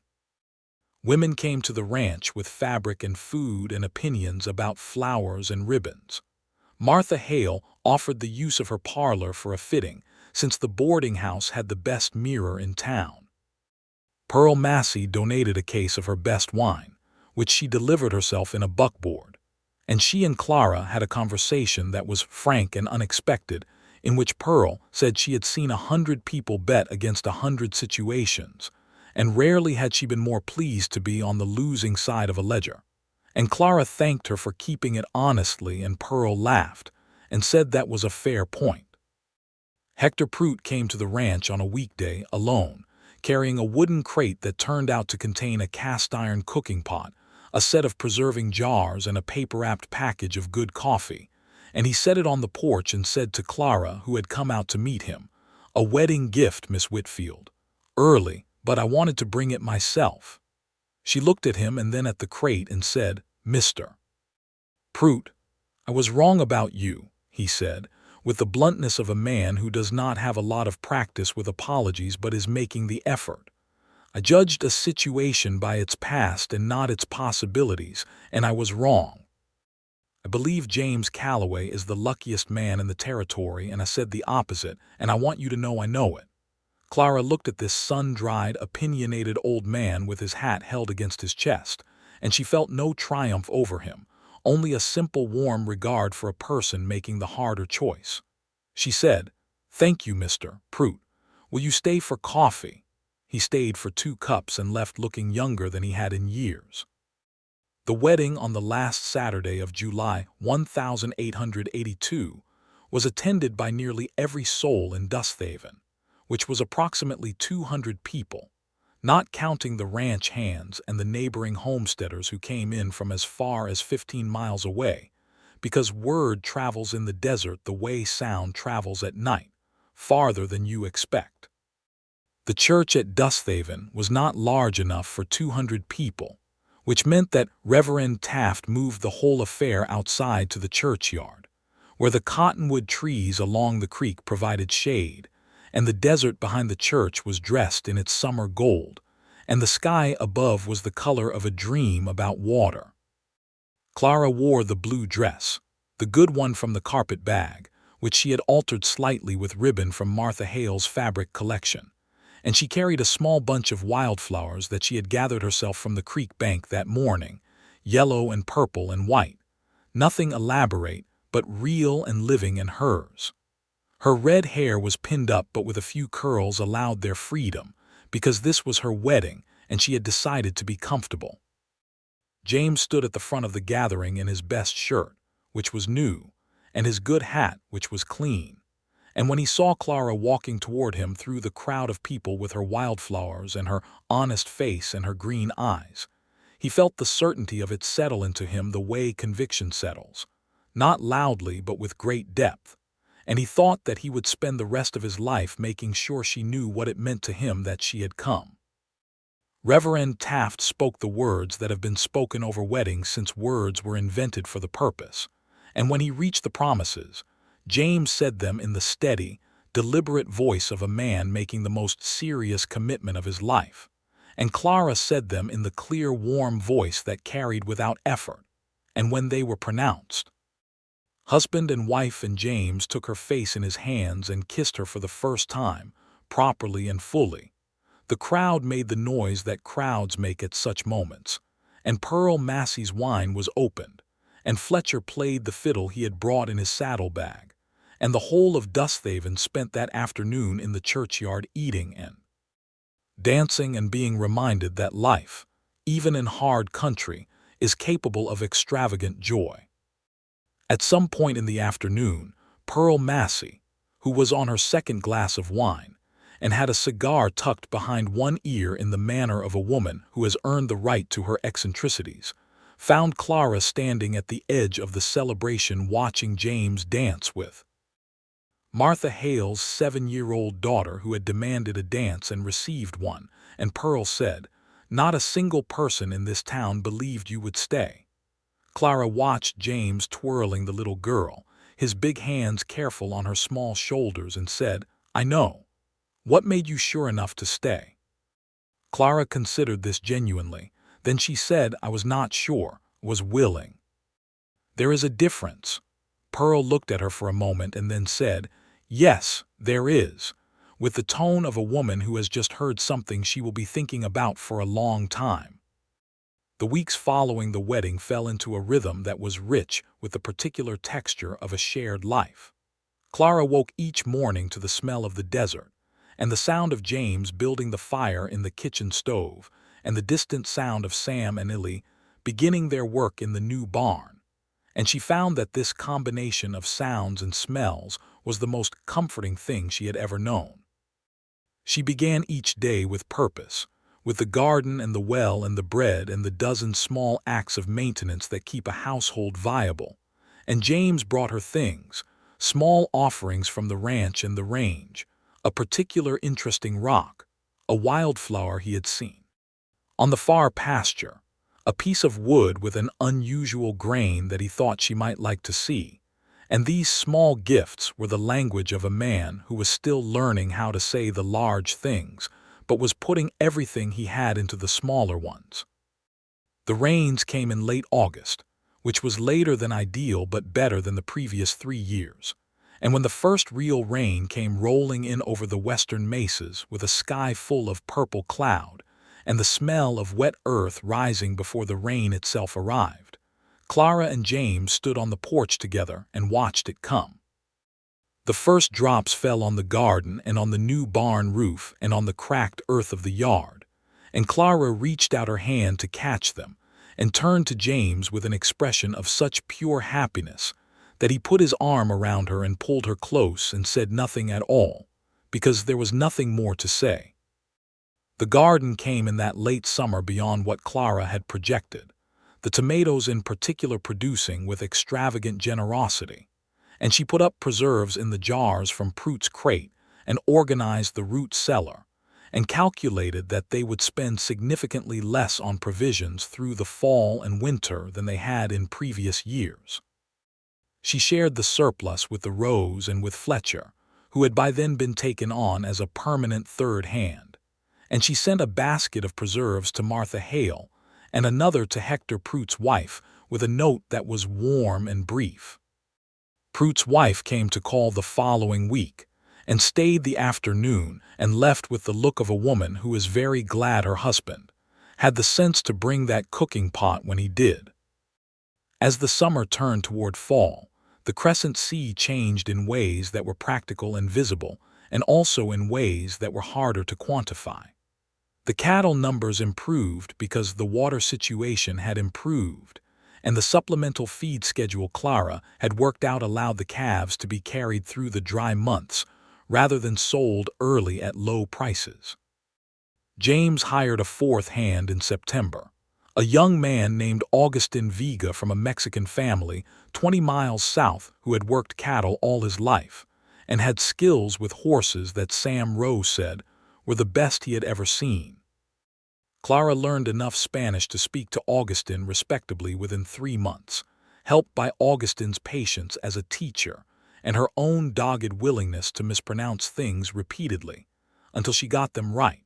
Women came to the ranch with fabric and food and opinions about flowers and ribbons. Martha Hale offered the use of her parlor for a fitting, since the boarding house had the best mirror in town. Pearl Massey donated a case of her best wine, which she delivered herself in a buckboard, and she and Clara had a conversation that was frank and unexpected, in which Pearl said she had seen 100 people bet against 100 situations, and rarely had she been more pleased to be on the losing side of a ledger. And Clara thanked her for keeping it honestly, and Pearl laughed and said that was a fair point. Hector Prout came to the ranch on a weekday alone, carrying a wooden crate that turned out to contain a cast-iron cooking pot, a set of preserving jars, and a paper-wrapped package of good coffee, and he set it on the porch and said to Clara, who had come out to meet him, "A wedding gift, Miss Whitfield. Early, but I wanted to bring it myself." She looked at him and then at the crate and said, "Mr. Prout, I was wrong about you," he said, with the bluntness of a man who does not have a lot of practice with apologies but is making the effort. "I judged a situation by its past and not its possibilities, and I was wrong. I believe James Calloway is the luckiest man in the territory, and I said the opposite, and I want you to know I know it." Clara looked at this sun-dried, opinionated old man with his hat held against his chest, and she felt no triumph over him, only a simple warm regard for a person making the harder choice. She said, "Thank you, Mr. Prout. Will you stay for coffee?" He stayed for 2 cups and left looking younger than he had in years. The wedding on the last Saturday of July 1882 was attended by nearly every soul in Dusthaven, which was approximately 200 people, not counting the ranch hands and the neighboring homesteaders who came in from as far as 15 miles away, because word travels in the desert the way sound travels at night, farther than you expect. The church at Dusthaven was not large enough for 200 people, which meant that Reverend Taft moved the whole affair outside to the churchyard, where the cottonwood trees along the creek provided shade, and the desert behind the church was dressed in its summer gold, and the sky above was the color of a dream about water. Clara wore the blue dress, the good one from the carpet bag, which she had altered slightly with ribbon from Martha Hale's fabric collection, and she carried a small bunch of wildflowers that she had gathered herself from the creek bank that morning, yellow and purple and white, nothing elaborate, but real and living and hers. Her red hair was pinned up but with a few curls allowed their freedom, because this was her wedding and she had decided to be comfortable. James stood at the front of the gathering in his best shirt, which was new, and his good hat, which was clean. And when he saw Clara walking toward him through the crowd of people with her wildflowers and her honest face and her green eyes, he felt the certainty of it settle into him the way conviction settles, not loudly but with great depth, and he thought that he would spend the rest of his life making sure she knew what it meant to him that she had come. Reverend Taft spoke the words that have been spoken over weddings since words were invented for the purpose, and when he reached the promises, James said them in the steady, deliberate voice of a man making the most serious commitment of his life, and Clara said them in the clear, warm voice that carried without effort, and when they were pronounced, husband and wife, and James took her face in his hands and kissed her for the first time, properly and fully. The crowd made the noise that crowds make at such moments, and Pearl Massey's wine was opened, and Fletcher played the fiddle he had brought in his saddlebag, and the whole of Dusthaven spent that afternoon in the churchyard eating and dancing and being reminded that life, even in hard country, is capable of extravagant joy. At some point in the afternoon, Pearl Massey, who was on her second glass of wine, and had a cigar tucked behind one ear in the manner of a woman who has earned the right to her eccentricities, found Clara standing at the edge of the celebration watching James dance with Martha Hale's 7-year-old daughter, who had demanded a dance and received one, and Pearl said, "Not a single person in this town believed you would stay." Clara watched James twirling the little girl, his big hands careful on her small shoulders, and said, "I know. What made you sure enough to stay?" Clara considered this genuinely. Then she said, "I was not sure, was willing." "There is a difference." Pearl looked at her for a moment and then said, "Yes, there is," with the tone of a woman who has just heard something she will be thinking about for a long time. The weeks following the wedding fell into a rhythm that was rich with the particular texture of a shared life. Clara woke each morning to the smell of the desert, and the sound of James building the fire in the kitchen stove, and the distant sound of Sam and Illy beginning their work in the new barn, and she found that this combination of sounds and smells was the most comforting thing she had ever known. She began each day with purpose, with the garden and the well and the bread and the dozen small acts of maintenance that keep a household viable, and James brought her things, small offerings from the ranch and the range, a particular interesting rock, a wildflower he had seen on the far pasture, a piece of wood with an unusual grain that he thought she might like to see, and these small gifts were the language of a man who was still learning how to say the large things, but was putting everything he had into the smaller ones. The rains came in late August, which was later than ideal but better than the previous 3 years, and when the first real rain came rolling in over the western mesas with a sky full of purple cloud, and the smell of wet earth rising before the rain itself arrived, Clara and James stood on the porch together and watched it come. The first drops fell on the garden and on the new barn roof and on the cracked earth of the yard, and Clara reached out her hand to catch them and turned to James with an expression of such pure happiness that he put his arm around her and pulled her close and said nothing at all, because there was nothing more to say. The garden came in that late summer beyond what Clara had projected, the tomatoes in particular producing with extravagant generosity, and she put up preserves in the jars from Pruett's crate and organized the root cellar, and calculated that they would spend significantly less on provisions through the fall and winter than they had in previous years. She shared the surplus with the Rose and with Fletcher, who had by then been taken on as a permanent third hand, and she sent a basket of preserves to Martha Hale and another to Hector Pruitt's wife with a note that was warm and brief. Pruitt's wife came to call the following week and stayed the afternoon and left with the look of a woman who is very glad her husband had the sense to bring that cooking pot when he did. As the summer turned toward fall, the Crescent Sea changed in ways that were practical and visible, and also in ways that were harder to quantify. The cattle numbers improved because the water situation had improved, and the supplemental feed schedule Clara had worked out allowed the calves to be carried through the dry months rather than sold early at low prices. James hired a fourth hand in September, a young man named Augustin Vega from a Mexican family 20 miles south who had worked cattle all his life and had skills with horses that Sam Rowe said were the best he had ever seen. Clara learned enough Spanish to speak to Augustin respectably within 3 months, helped by Augustin's patience as a teacher and her own dogged willingness to mispronounce things repeatedly until she got them right.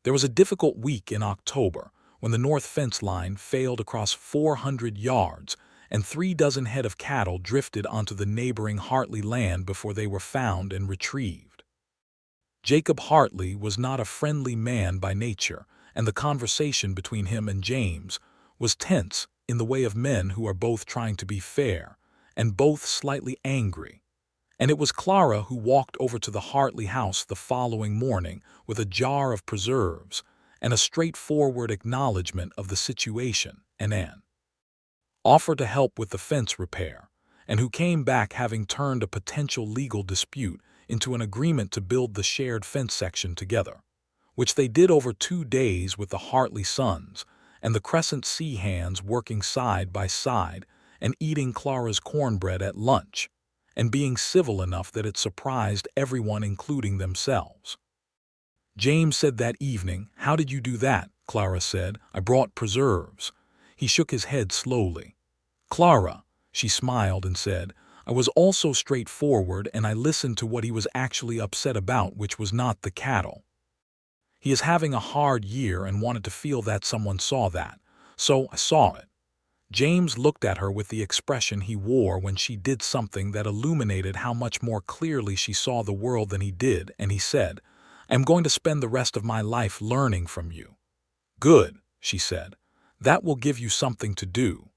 There was a difficult week in October when the north fence line failed across 400 yards and 36 head of cattle drifted onto the neighboring Hartley land before they were found and retrieved. Jacob Hartley was not a friendly man by nature, and the conversation between him and James was tense in the way of men who are both trying to be fair and both slightly angry. And it was Clara who walked over to the Hartley house the following morning with a jar of preserves and a straightforward acknowledgement of the situation and an offer to help with the fence repair, and who came back having turned a potential legal dispute into an agreement to build the shared fence section together, which they did over 2 days with the Hartley sons and the Crescent Sea hands working side by side and eating Clara's cornbread at lunch, and being civil enough that it surprised everyone including themselves. James said that evening, "How did you do that?" Clara said, "I brought preserves." He shook his head slowly. "Clara," she smiled and said, "I was also straightforward and I listened to what he was actually upset about, which was not the cattle. He is having a hard year and wanted to feel that someone saw that, so I saw it." James looked at her with the expression he wore when she did something that illuminated how much more clearly she saw the world than he did, and he said, "I am going to spend the rest of my life learning from you." "Good," she said. "That will give you something to do."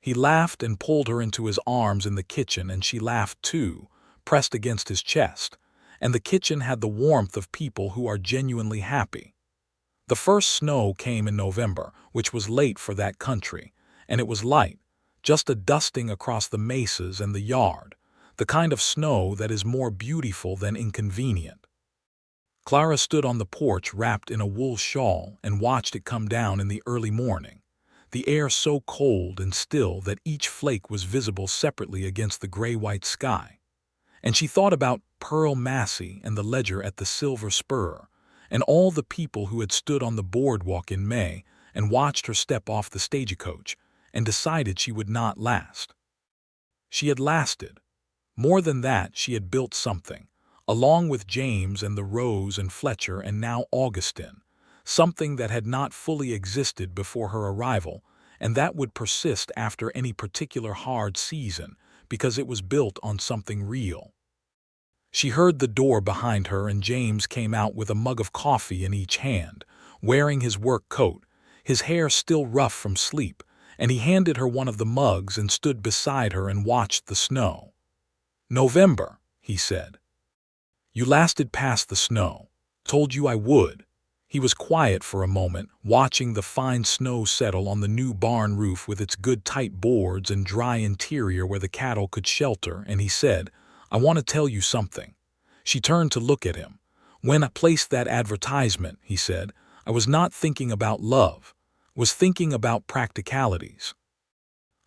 He laughed and pulled her into his arms in the kitchen, and she laughed too, pressed against his chest, and the kitchen had the warmth of people who are genuinely happy. The first snow came in November, which was late for that country, and it was light, just a dusting across the mesas and the yard, the kind of snow that is more beautiful than inconvenient. Clara stood on the porch wrapped in a wool shawl and watched it come down in the early morning, the air so cold and still that each flake was visible separately against the gray-white sky. And she thought about Pearl Massey and the ledger at the Silver Spur, and all the people who had stood on the boardwalk in May and watched her step off the stagecoach, and decided she would not last. She had lasted. More than that, she had built something, along with James and the Rose and Fletcher and now Augustin, something that had not fully existed before her arrival, and that would persist after any particular hard season because it was built on something real. She heard the door behind her, and James came out with a mug of coffee in each hand, wearing his work coat, his hair still rough from sleep, and he handed her one of the mugs and stood beside her and watched the snow. "November," he said. "You lasted past the snow. Told you I would." He was quiet for a moment, watching the fine snow settle on the new barn roof with its good tight boards and dry interior where the cattle could shelter, and he said, "I want to tell you something." She turned to look at him. "When I placed that advertisement," he said, "I was not thinking about love. Was thinking about practicalities.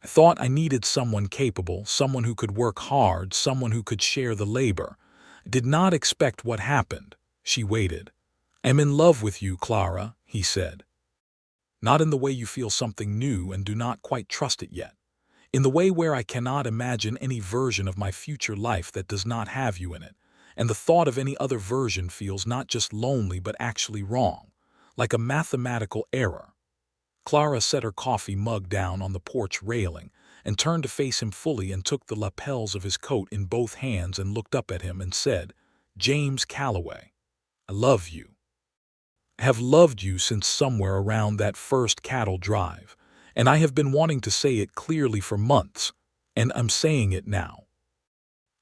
I thought I needed someone capable, someone who could work hard, someone who could share the labor. I did not expect what happened." She waited. "I am in love with you, Clara," he said. "Not in the way you feel something new and do not quite trust it yet. In the way where I cannot imagine any version of my future life that does not have you in it. and the thought of any other version feels not just lonely but actually wrong, like a mathematical error. Clara set her coffee mug down on the porch railing and turned to face him fully and took the lapels of his coat in both hands and looked up at him and said, "James Calloway, I love you. I have loved you since somewhere around that first cattle drive, and I have been wanting to say it clearly for months, and I'm saying it now.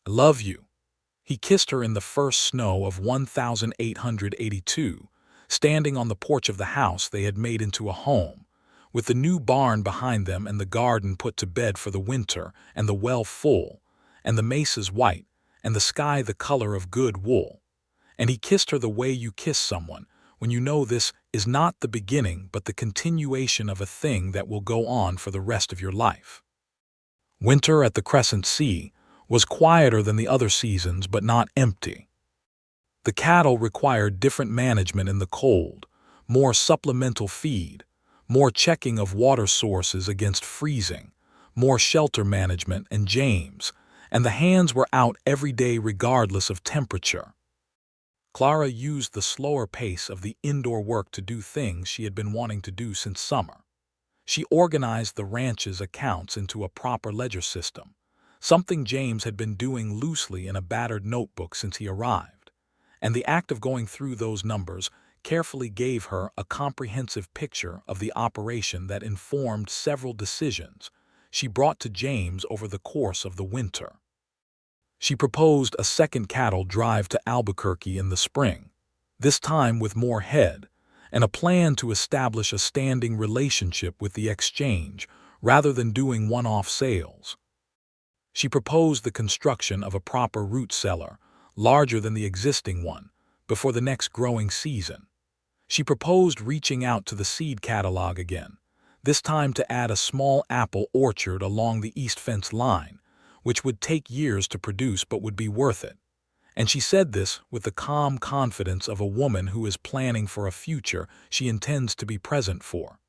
I love you." He kissed her in the first snow of 1882, standing on the porch of the house they had made into a home, with the new barn behind them and the garden put to bed for the winter and the well full, and the mesas white, and the sky the color of good wool. And he kissed her the way you kiss someone, when you know this is not the beginning but the continuation of a thing that will go on for the rest of your life. Winter at the Crescent Sea was quieter than the other seasons but not empty. The cattle required different management in the cold, more supplemental feed, more checking of water sources against freezing, more shelter management, and James, and the hands were out every day regardless of temperature. Clara used the slower pace of the indoor work to do things she had been wanting to do since summer. She organized the ranch's accounts into a proper ledger system, something James had been doing loosely in a battered notebook since he arrived, and the act of going through those numbers carefully gave her a comprehensive picture of the operation that informed several decisions she brought to James over the course of the winter. She proposed a second cattle drive to Albuquerque in the spring, this time with more head, and a plan to establish a standing relationship with the exchange rather than doing one-off sales. She proposed the construction of a proper root cellar, larger than the existing one, before the next growing season. She proposed reaching out to the seed catalog again, this time to add a small apple orchard along the east fence line, which would take years to produce but would be worth it. And she said this with the calm confidence of a woman who is planning for a future she intends to be present for.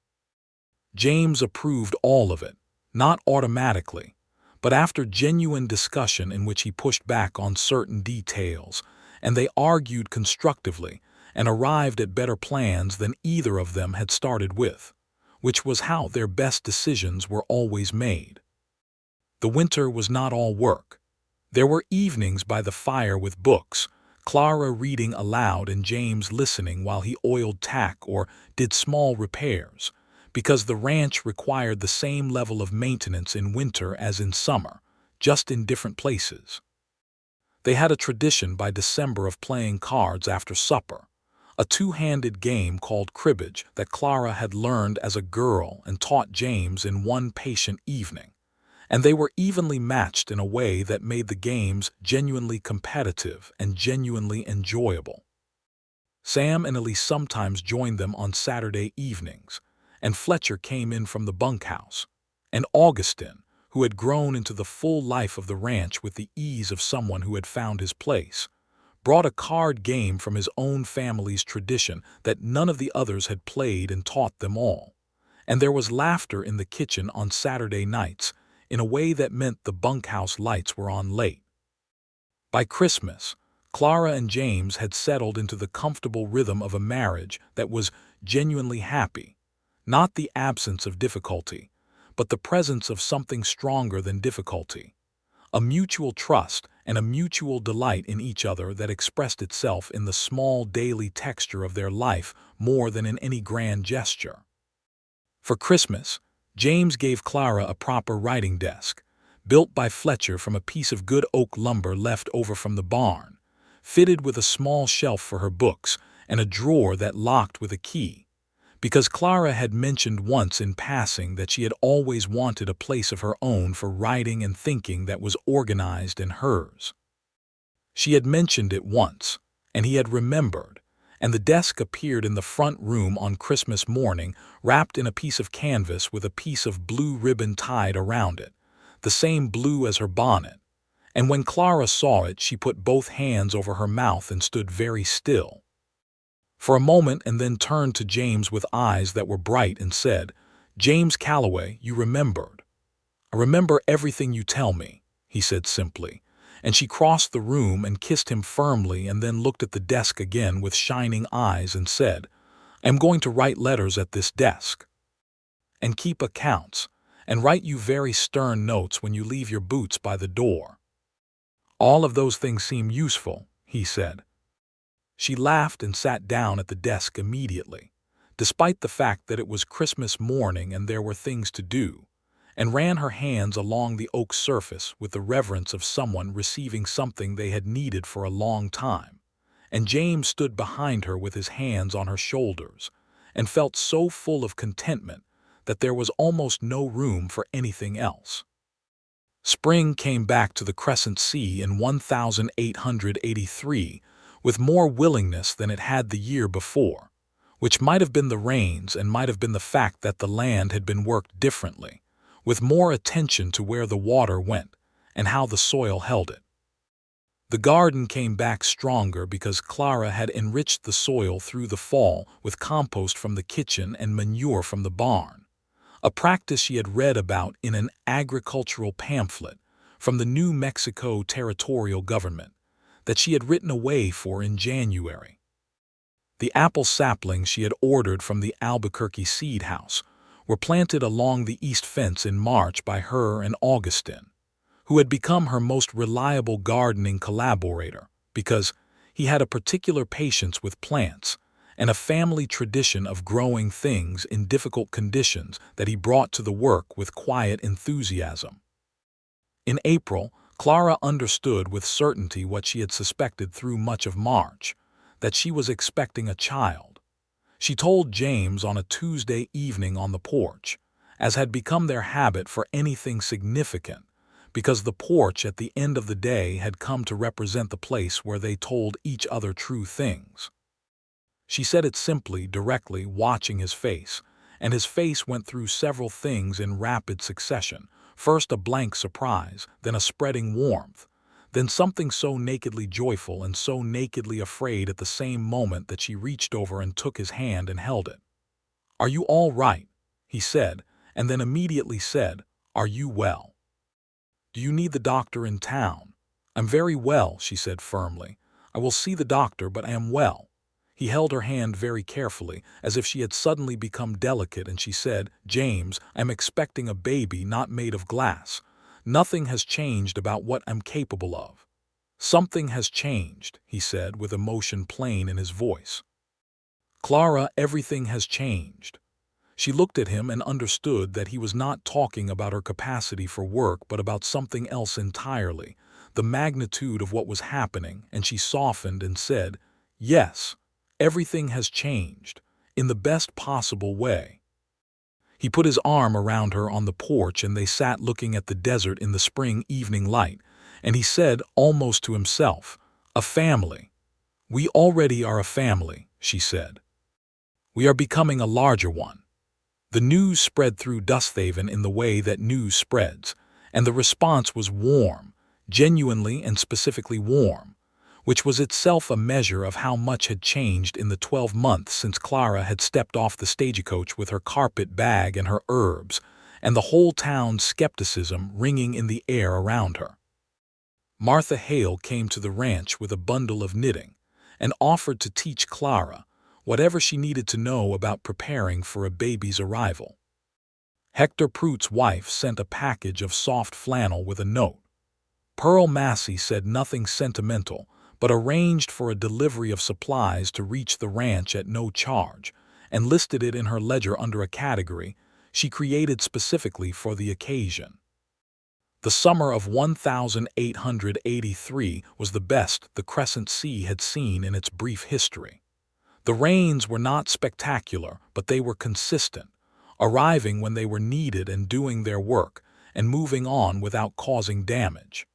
James approved all of it, not automatically, but after genuine discussion in which he pushed back on certain details, and they argued constructively and arrived at better plans than either of them had started with, which was how their best decisions were always made. The winter was not all work. There were evenings by the fire with books, Clara reading aloud and James listening while he oiled tack or did small repairs, because the ranch required the same level of maintenance in winter as in summer, just in different places. They had a tradition by December of playing cards after supper, a two-handed game called cribbage that Clara had learned as a girl and taught James in one patient evening, and they were evenly matched in a way that made the games genuinely competitive and genuinely enjoyable. Sam and Elise sometimes joined them on Saturday evenings, and Fletcher came in from the bunkhouse, and Augustin, who had grown into the full life of the ranch with the ease of someone who had found his place, brought a card game from his own family's tradition that none of the others had played and taught them all, and there was laughter in the kitchen on Saturday nights in a way that meant the bunkhouse lights were on late. By Christmas, Clara and James had settled into the comfortable rhythm of a marriage that was genuinely happy, not the absence of difficulty, but the presence of something stronger than difficulty, a mutual trust and a mutual delight in each other that expressed itself in the small daily texture of their life more than in any grand gesture. For Christmas, James gave Clara a proper writing desk, built by Fletcher from a piece of good oak lumber left over from the barn, fitted with a small shelf for her books and a drawer that locked with a key, because Clara had mentioned once in passing that she had always wanted a place of her own for writing and thinking that was organized in hers. She had mentioned it once, and he had remembered, and the desk appeared in the front room on Christmas morning, wrapped in a piece of canvas with a piece of blue ribbon tied around it, the same blue as her bonnet, and when Clara saw it she put both hands over her mouth and stood very still. For a moment and then turned to James with eyes that were bright and said, "James Calloway, you remembered." "I remember everything you tell me," he said simply, and she crossed the room and kissed him firmly and then looked at the desk again with shining eyes and said, "I am going to write letters at this desk, and keep accounts, and write you very stern notes when you leave your boots by the door." "All of those things seem useful," he said. She laughed and sat down at the desk immediately, despite the fact that it was Christmas morning and there were things to do, and ran her hands along the oak surface with the reverence of someone receiving something they had needed for a long time. And James stood behind her with his hands on her shoulders, and felt so full of contentment that there was almost no room for anything else. Spring came back to the Crescent Sea in 1883 with more willingness than it had the year before, which might have been the rains and might have been the fact that the land had been worked differently, with more attention to where the water went and how the soil held it. The garden came back stronger because Clara had enriched the soil through the fall with compost from the kitchen and manure from the barn, a practice she had read about in an agricultural pamphlet from the New Mexico territorial government that she had written away for in January. The apple saplings she had ordered from the Albuquerque seed house were planted along the east fence in March by her and Augustin, who had become her most reliable gardening collaborator because he had a particular patience with plants and a family tradition of growing things in difficult conditions that he brought to the work with quiet enthusiasm. In April, Clara understood with certainty what she had suspected through much of March, that she was expecting a child. She told James on a Tuesday evening on the porch, as had become their habit for anything significant, because the porch at the end of the day had come to represent the place where they told each other true things. She said it simply, directly, watching his face, and his face went through several things in rapid succession, first a blank surprise, then a spreading warmth, then something so nakedly joyful and so nakedly afraid at the same moment that she reached over and took his hand and held it. "Are you all right?" he said, and then immediately said, "Are you well? Do you need the doctor in town?" "I'm very well," she said firmly. "I will see the doctor, but I am well." He held her hand very carefully, as if she had suddenly become delicate, and she said, "James, I'm expecting a baby not made of glass. Nothing has changed about what I'm capable of." "Something has changed," he said, with emotion plain in his voice. "Clara, everything has changed." She looked at him and understood that he was not talking about her capacity for work but about something else entirely, the magnitude of what was happening, and she softened and said, "Yes, everything has changed, in the best possible way." He put his arm around her on the porch and they sat looking at the desert in the spring evening light, and he said, almost to himself, "A family. We already are a family," she said. "We are becoming a larger one." The news spread through Dusthaven in the way that news spreads, and the response was warm, genuinely and specifically warm, which was itself a measure of how much had changed in the 12 months since Clara had stepped off the stagecoach with her carpet bag and her herbs, and the whole town's skepticism ringing in the air around her. Martha Hale came to the ranch with a bundle of knitting, and offered to teach Clara whatever she needed to know about preparing for a baby's arrival. Hector Pruitt's wife sent a package of soft flannel with a note. Pearl Massey said nothing sentimental, but arranged for a delivery of supplies to reach the ranch at no charge, and listed it in her ledger under a category she created specifically for the occasion. The summer of 1883 was the best the Crescent Sea had seen in its brief history. The rains were not spectacular, but they were consistent, arriving when they were needed and doing their work, and moving on without causing damage.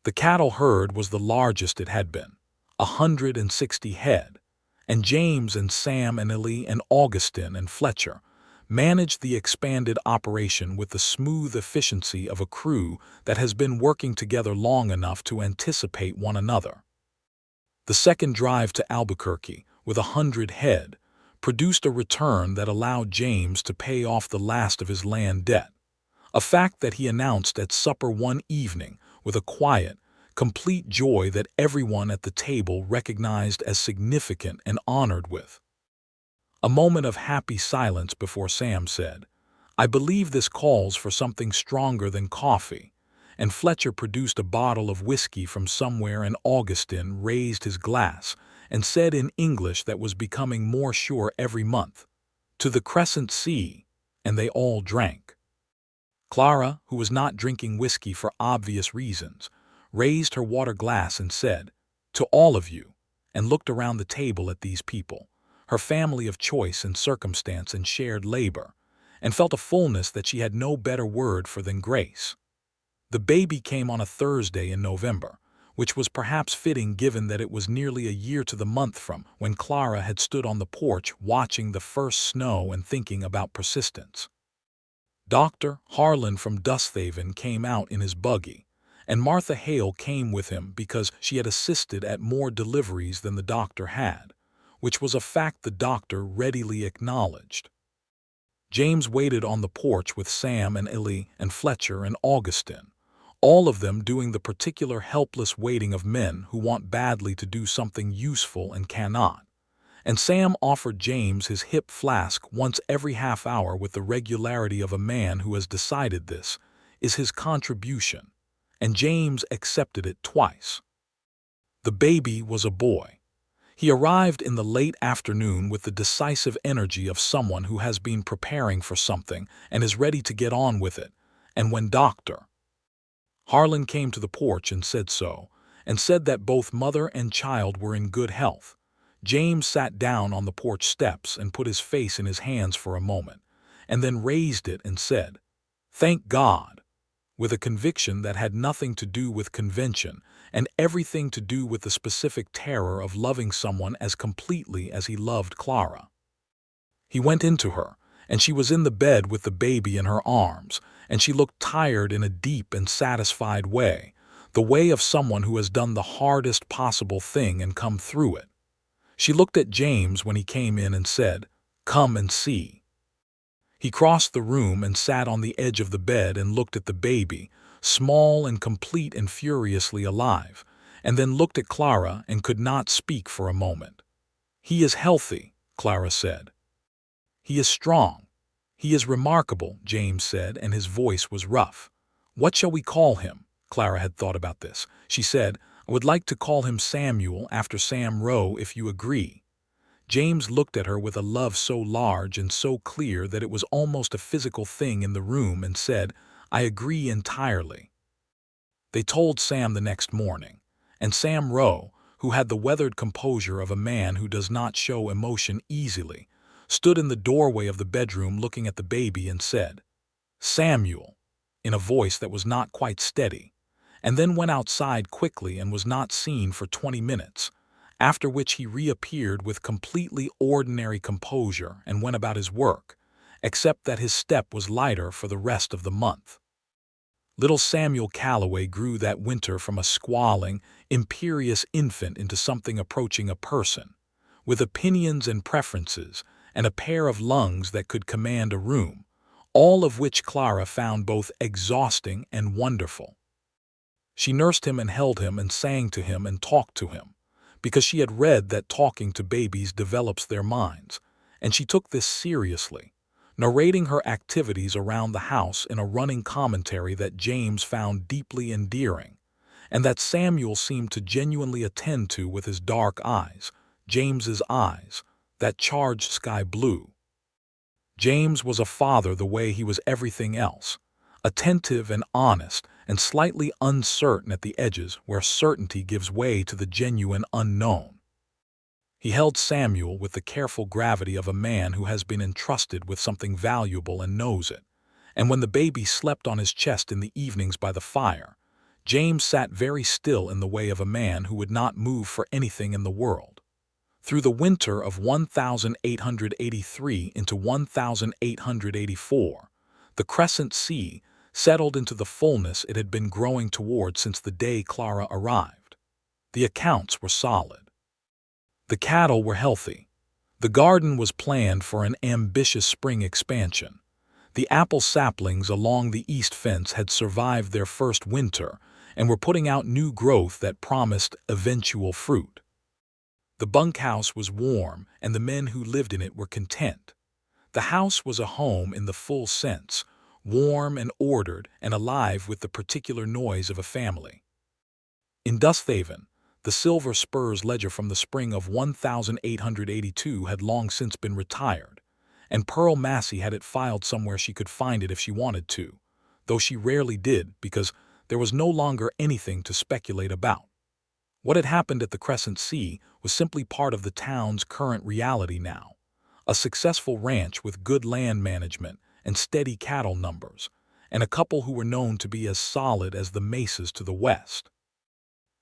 The cattle herd was the largest it had been, 160 head, and James and Sam and Ellie and Augustin and Fletcher managed the expanded operation with the smooth efficiency of a crew that has been working together long enough to anticipate one another. The second drive to Albuquerque, with 100 head, produced a return that allowed James to pay off the last of his land debt, a fact that he announced at supper one evening with a quiet, complete joy that everyone at the table recognized as significant and honored with. A moment of happy silence before Sam said, "I believe this calls for something stronger than coffee," and Fletcher produced a bottle of whiskey from somewhere, and Augustin raised his glass and said in English that was becoming more sure every month, "To the Crescent Sea," and they all drank. Clara, who was not drinking whiskey for obvious reasons, raised her water glass and said, "To all of you," and looked around the table at these people, her family of choice and circumstance and shared labor, and felt a fullness that she had no better word for than grace. The baby came on a Thursday in November, which was perhaps fitting given that it was nearly a year to the month from when Clara had stood on the porch watching the first snow and thinking about persistence. Dr. Harlan from Dusthaven came out in his buggy, and Martha Hale came with him because she had assisted at more deliveries than the doctor had, which was a fact the doctor readily acknowledged. James waited on the porch with Sam and Illy and Fletcher and Augustin, all of them doing the particular helpless waiting of men who want badly to do something useful and cannot. And Sam offered James his hip flask once every half hour with the regularity of a man who has decided this is his contribution, and James accepted it twice. The baby was a boy. He arrived in the late afternoon with the decisive energy of someone who has been preparing for something and is ready to get on with it, and when Dr. Harlan came to the porch and said so, and said that both mother and child were in good health, James sat down on the porch steps and put his face in his hands for a moment, and then raised it and said, "Thank God," with a conviction that had nothing to do with convention and everything to do with the specific terror of loving someone as completely as he loved Clara. He went into her, and she was in the bed with the baby in her arms, and she looked tired in a deep and satisfied way, the way of someone who has done the hardest possible thing and come through it. She looked at James when he came in and said, "Come and see." He crossed the room and sat on the edge of the bed and looked at the baby, small and complete and furiously alive, and then looked at Clara and could not speak for a moment. "He is healthy," Clara said. "He is strong. He is remarkable," James said, and his voice was rough. "What shall we call him?" Clara had thought about this. She said, "I would like to call him Samuel after Sam Rowe, if you agree." James looked at her with a love so large and so clear that it was almost a physical thing in the room and said, "I agree entirely." They told Sam the next morning, and Sam Rowe, who had the weathered composure of a man who does not show emotion easily, stood in the doorway of the bedroom looking at the baby and said, "Samuel," in a voice that was not quite steady, and then went outside quickly and was not seen for 20 minutes, after which he reappeared with completely ordinary composure and went about his work, except that his step was lighter for the rest of the month. Little Samuel Calloway grew that winter from a squalling, imperious infant into something approaching a person, with opinions and preferences and a pair of lungs that could command a room, all of which Clara found both exhausting and wonderful. She nursed him and held him and sang to him and talked to him, because she had read that talking to babies develops their minds, and she took this seriously, narrating her activities around the house in a running commentary that James found deeply endearing, and that Samuel seemed to genuinely attend to with his dark eyes, James's eyes, that charged sky blue. James was a father the way he was everything else, attentive and honest and slightly uncertain at the edges where certainty gives way to the genuine unknown. He held Samuel with the careful gravity of a man who has been entrusted with something valuable and knows it, and when the baby slept on his chest in the evenings by the fire, James sat very still in the way of a man who would not move for anything in the world. Through the winter of 1883 into 1884, the Crescent Sea settled into the fullness it had been growing toward since the day Clara arrived. The accounts were solid. The cattle were healthy. The garden was planned for an ambitious spring expansion. The apple saplings along the east fence had survived their first winter, and were putting out new growth that promised eventual fruit. The bunkhouse was warm, and the men who lived in it were content. The house was a home in the full sense, warm and ordered and alive with the particular noise of a family. In Dusthaven, the silver spurs ledger from the spring of 1882 had long since been retired, and Pearl Massey had it filed somewhere she could find it if she wanted to, though she rarely did because there was no longer anything to speculate about. What had happened at the Crescent Sea was simply part of the town's current reality now. A successful ranch with good land management and steady cattle numbers, and a couple who were known to be as solid as the mesas to the west.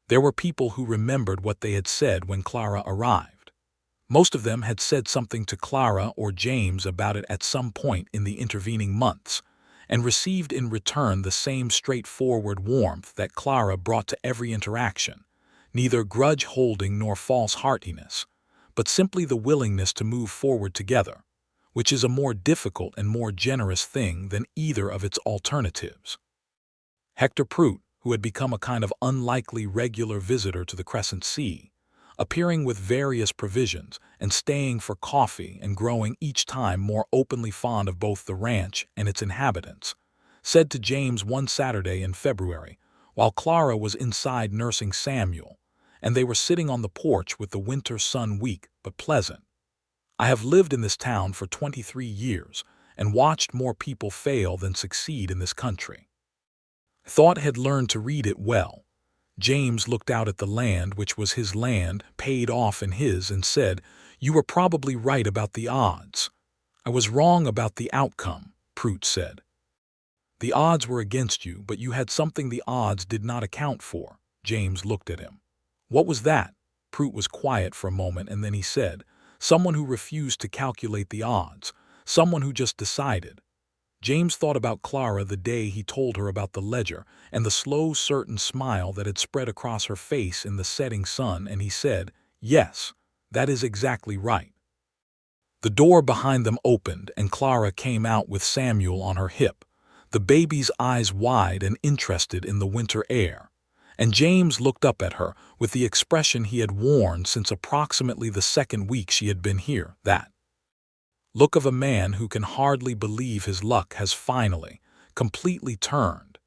There were people who remembered what they had said when Clara arrived. Most of them had said something to Clara or James about it at some point in the intervening months, and received in return the same straightforward warmth that Clara brought to every interaction, neither grudge-holding nor false heartiness, but simply the willingness to move forward together, which is a more difficult and more generous thing than either of its alternatives. Hector Prout, who had become a kind of unlikely regular visitor to the Crescent Sea, appearing with various provisions and staying for coffee and growing each time more openly fond of both the ranch and its inhabitants, said to James one Saturday in February, while Clara was inside nursing Samuel, and they were sitting on the porch with the winter sun weak but pleasant, "I have lived in this town for 23 years and watched more people fail than succeed in this country. Thought had learned to read it well." James looked out at the land, which was his land, paid off in his, and said, "You were probably right about the odds." "I was wrong about the outcome," Prout said. "The odds were against you, but you had something the odds did not account for." James looked at him. "What was that?" Prout was quiet for a moment, and then he said, "Someone who refused to calculate the odds, someone who just decided." James thought about Clara the day he told her about the ledger and the slow, certain smile that had spread across her face in the setting sun, and he said, "Yes, that is exactly right." The door behind them opened, and Clara came out with Samuel on her hip, the baby's eyes wide and interested in the winter air. And James looked up at her with the expression he had worn since approximately the second week she had been here, that look of a man who can hardly believe his luck has finally, completely turned.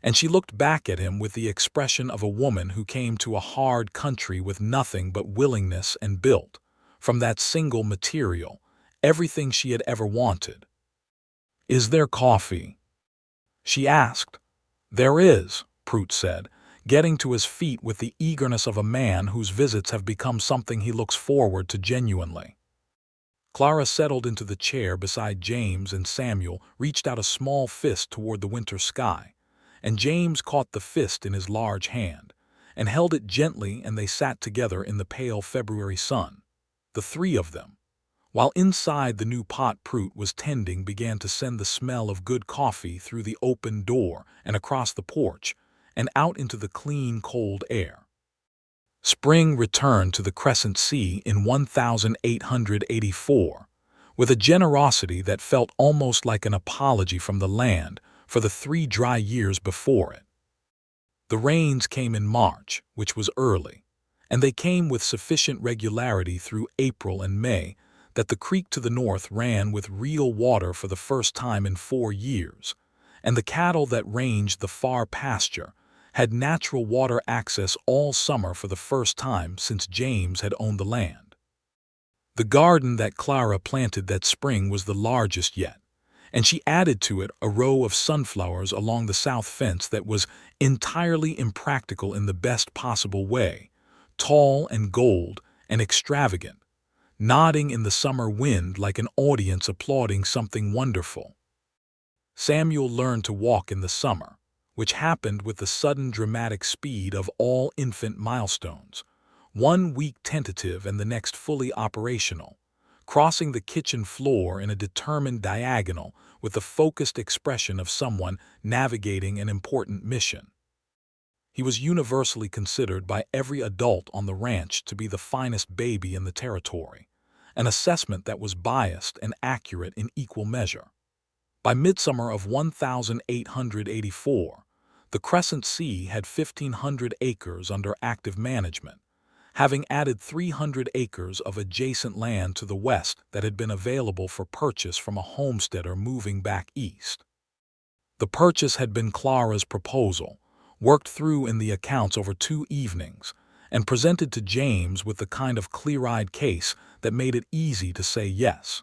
And she looked back at him with the expression of a woman who came to a hard country with nothing but willingness and built, from that single material, everything she had ever wanted. "Is there coffee?" she asked. "There is," Prout said, getting to his feet with the eagerness of a man whose visits have become something he looks forward to genuinely. Clara settled into the chair beside James, and Samuel reached out a small fist toward the winter sky, and James caught the fist in his large hand and held it gently, and they sat together in the pale February sun, the three of them, while inside the new pot Prout was tending began to send the smell of good coffee through the open door and across the porch and out into the clean, cold air. Spring returned to the Crescent Sea in 1884, with a generosity that felt almost like an apology from the land for the 3 dry years before it. The rains came in March, which was early, and they came with sufficient regularity through April and May that the creek to the north ran with real water for the first time in 4 years, and the cattle that ranged the far pasture had natural water access all summer for the first time since James had owned the land. The garden that Clara planted that spring was the largest yet, and she added to it a row of sunflowers along the south fence that was entirely impractical in the best possible way, tall and gold and extravagant, nodding in the summer wind like an audience applauding something wonderful. Samuel learned to walk in the summer, which happened with the sudden dramatic speed of all infant milestones, 1 week tentative and the next fully operational, crossing the kitchen floor in a determined diagonal with the focused expression of someone navigating an important mission. He was universally considered by every adult on the ranch to be the finest baby in the territory, an assessment that was biased and accurate in equal measure. By midsummer of 1884, The Crescent Sea had 1,500 acres under active management, having added 300 acres of adjacent land to the west that had been available for purchase from a homesteader moving back east. The purchase had been Clara's proposal, worked through in the accounts over 2 evenings, and presented to James with the kind of clear-eyed case that made it easy to say yes.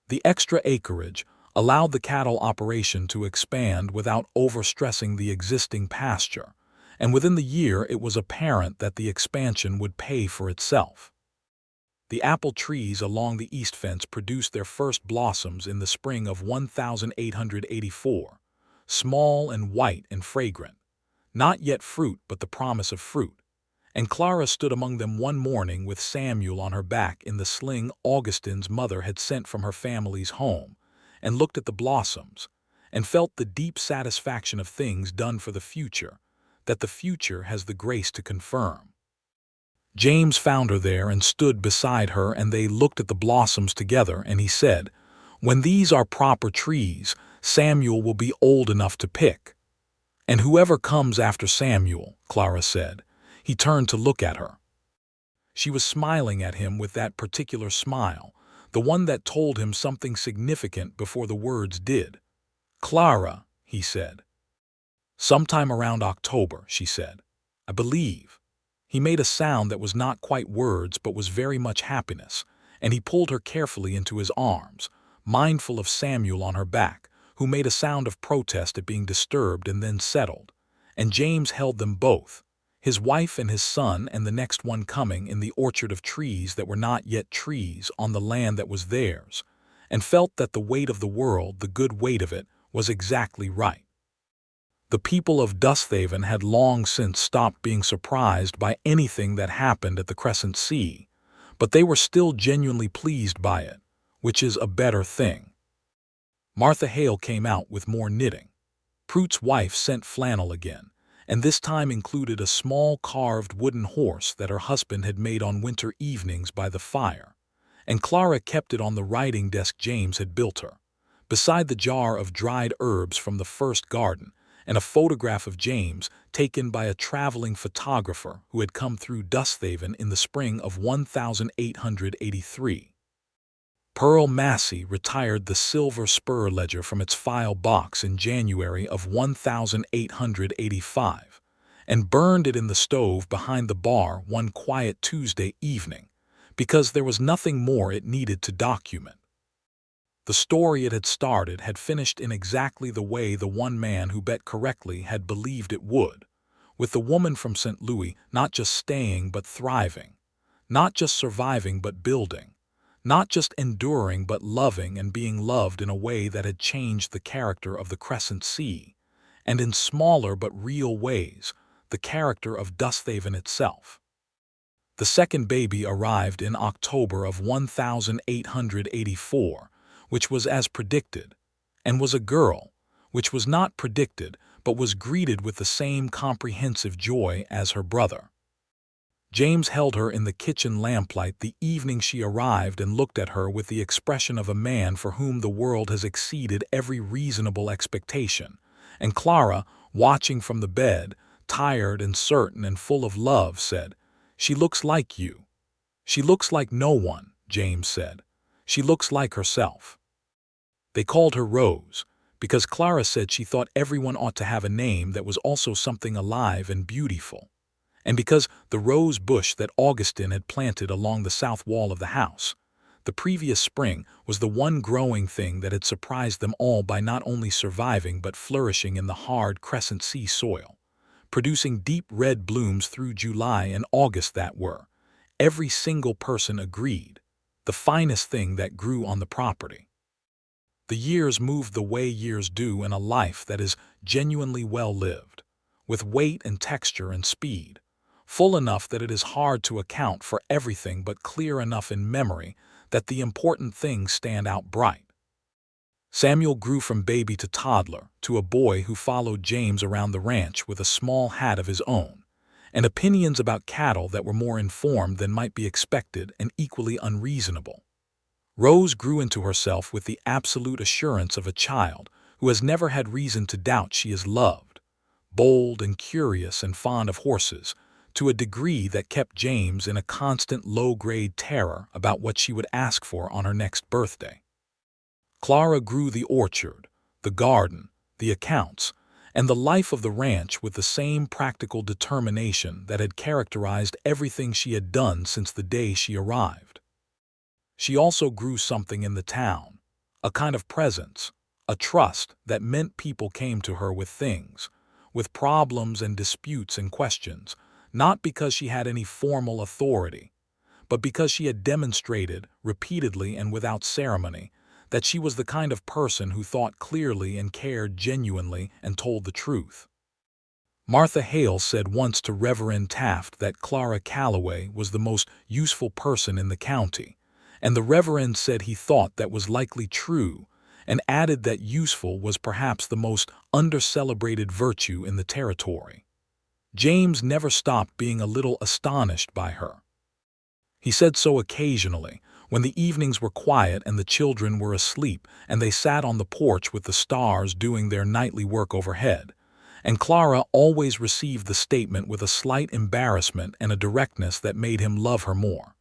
The extra acreage allowed the cattle operation to expand without overstressing the existing pasture, and within the year it was apparent that the expansion would pay for itself. The apple trees along the east fence produced their first blossoms in the spring of 1884, small and white and fragrant, not yet fruit but the promise of fruit, and Clara stood among them one morning with Samuel on her back in the sling Augustine's mother had sent from her family's home, and looked at the blossoms, and felt the deep satisfaction of things done for the future, that the future has the grace to confirm. James found her there and stood beside her, and they looked at the blossoms together, and he said, "When these are proper trees, Samuel will be old enough to pick." "And whoever comes after Samuel," Clara said. He turned to look at her. She was smiling at him with that particular smile, the one that told him something significant before the words did. "Clara," he said. "Sometime around October," she said. "I believe." He made a sound that was not quite words but was very much happiness, and he pulled her carefully into his arms, mindful of Samuel on her back, who made a sound of protest at being disturbed and then settled, and James held them both, his wife and his son and the next one coming, in the orchard of trees that were not yet trees on the land that was theirs, and felt that the weight of the world, the good weight of it, was exactly right. The people of Dusthaven had long since stopped being surprised by anything that happened at the Crescent Sea, but they were still genuinely pleased by it, which is a better thing. Martha Hale came out with more knitting. Pruett's wife sent flannel again, and this time included a small carved wooden horse that her husband had made on winter evenings by the fire, and Clara kept it on the writing desk James had built her, beside the jar of dried herbs from the first garden, and a photograph of James taken by a traveling photographer who had come through Dusthaven in the spring of 1883. Pearl Massey retired the silver spur ledger from its file box in January of 1885 and burned it in the stove behind the bar one quiet Tuesday evening, because there was nothing more it needed to document. The story it had started had finished in exactly the way the one man who bet correctly had believed it would, with the woman from St. Louis not just staying but thriving, not just surviving but building, not just enduring but loving and being loved in a way that had changed the character of the Crescent Sea, and in smaller but real ways, the character of Dusthaven itself. The second baby arrived in October of 1884, which was as predicted, and was a girl, which was not predicted but was greeted with the same comprehensive joy as her brother. James held her in the kitchen lamplight the evening she arrived and looked at her with the expression of a man for whom the world has exceeded every reasonable expectation, and Clara, watching from the bed, tired and certain and full of love, said, "She looks like you." "She looks like no one," James said. "She looks like herself." They called her Rose, because Clara said she thought everyone ought to have a name that was also something alive and beautiful, and because the rose bush that Augustine had planted along the south wall of the house the previous spring was the one growing thing that had surprised them all by not only surviving but flourishing in the hard Crescent Sea soil, producing deep red blooms through July and August that were, every single person agreed, the finest thing that grew on the property. The years moved the way years do in a life that is genuinely well lived, with weight and texture and speed, full enough that it is hard to account for everything but clear enough in memory that the important things stand out bright. Samuel grew from baby to toddler to a boy who followed James around the ranch with a small hat of his own, and opinions about cattle that were more informed than might be expected and equally unreasonable. Rose grew into herself with the absolute assurance of a child who has never had reason to doubt she is loved, bold and curious and fond of horses, to a degree that kept James in a constant low-grade terror about what she would ask for on her next birthday. Clara grew the orchard, the garden, the accounts, and the life of the ranch with the same practical determination that had characterized everything she had done since the day she arrived. She also grew something in the town, a kind of presence, a trust that meant people came to her with things, with problems and disputes and questions, not because she had any formal authority, but because she had demonstrated, repeatedly and without ceremony, that she was the kind of person who thought clearly and cared genuinely and told the truth. Martha Hale said once to Reverend Taft that Clara Calloway was the most useful person in the county, and the Reverend said he thought that was likely true, and added that useful was perhaps the most under-celebrated virtue in the territory. James never stopped being a little astonished by her. He said so occasionally, when the evenings were quiet and the children were asleep and they sat on the porch with the stars doing their nightly work overhead, and Clara always received the statement with a slight embarrassment and a directness that made him love her more.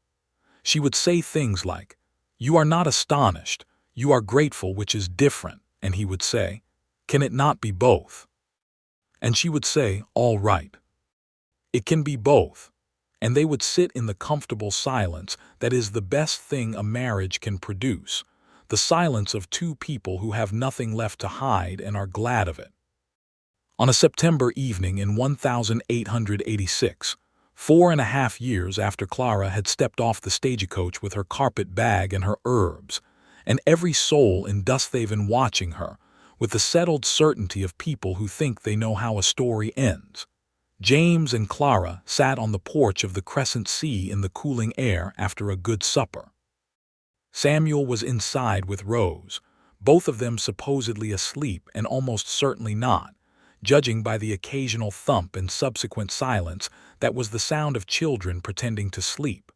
She would say things like, "You are not astonished, you are grateful, which is different," and he would say, "Can it not be both?" And she would say, "All right. It can be both." And they would sit in the comfortable silence that is the best thing a marriage can produce, the silence of two people who have nothing left to hide and are glad of it. On a September evening in 1886, 4.5 years after Clara had stepped off the stagecoach with her carpet bag and her herbs, and every soul in Dusthaven watching her, with the settled certainty of people who think they know how a story ends, James and Clara sat on the porch of the Crescent Sea in the cooling air after a good supper. Samuel was inside with Rose, both of them supposedly asleep and almost certainly not, judging by the occasional thump and subsequent silence that was the sound of children pretending to sleep.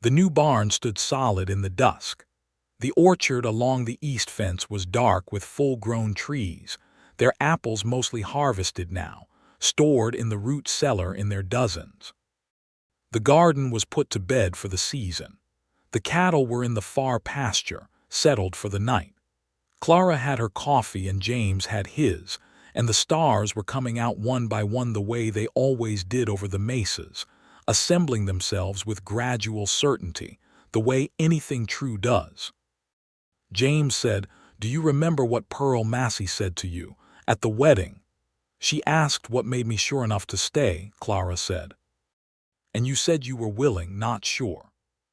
The new barn stood solid in the dusk. The orchard along the east fence was dark with full-grown trees, their apples mostly harvested now, stored in the root cellar in their dozens. The garden was put to bed for the season. The cattle were in the far pasture, settled for the night. Clara had her coffee and James had his, and the stars were coming out one by one the way they always did over the mesas, assembling themselves with gradual certainty, the way anything true does. James said, "Do you remember what Pearl Massey said to you at the wedding?" "She asked what made me sure enough to stay," Clara said. "And you said you were willing, not sure."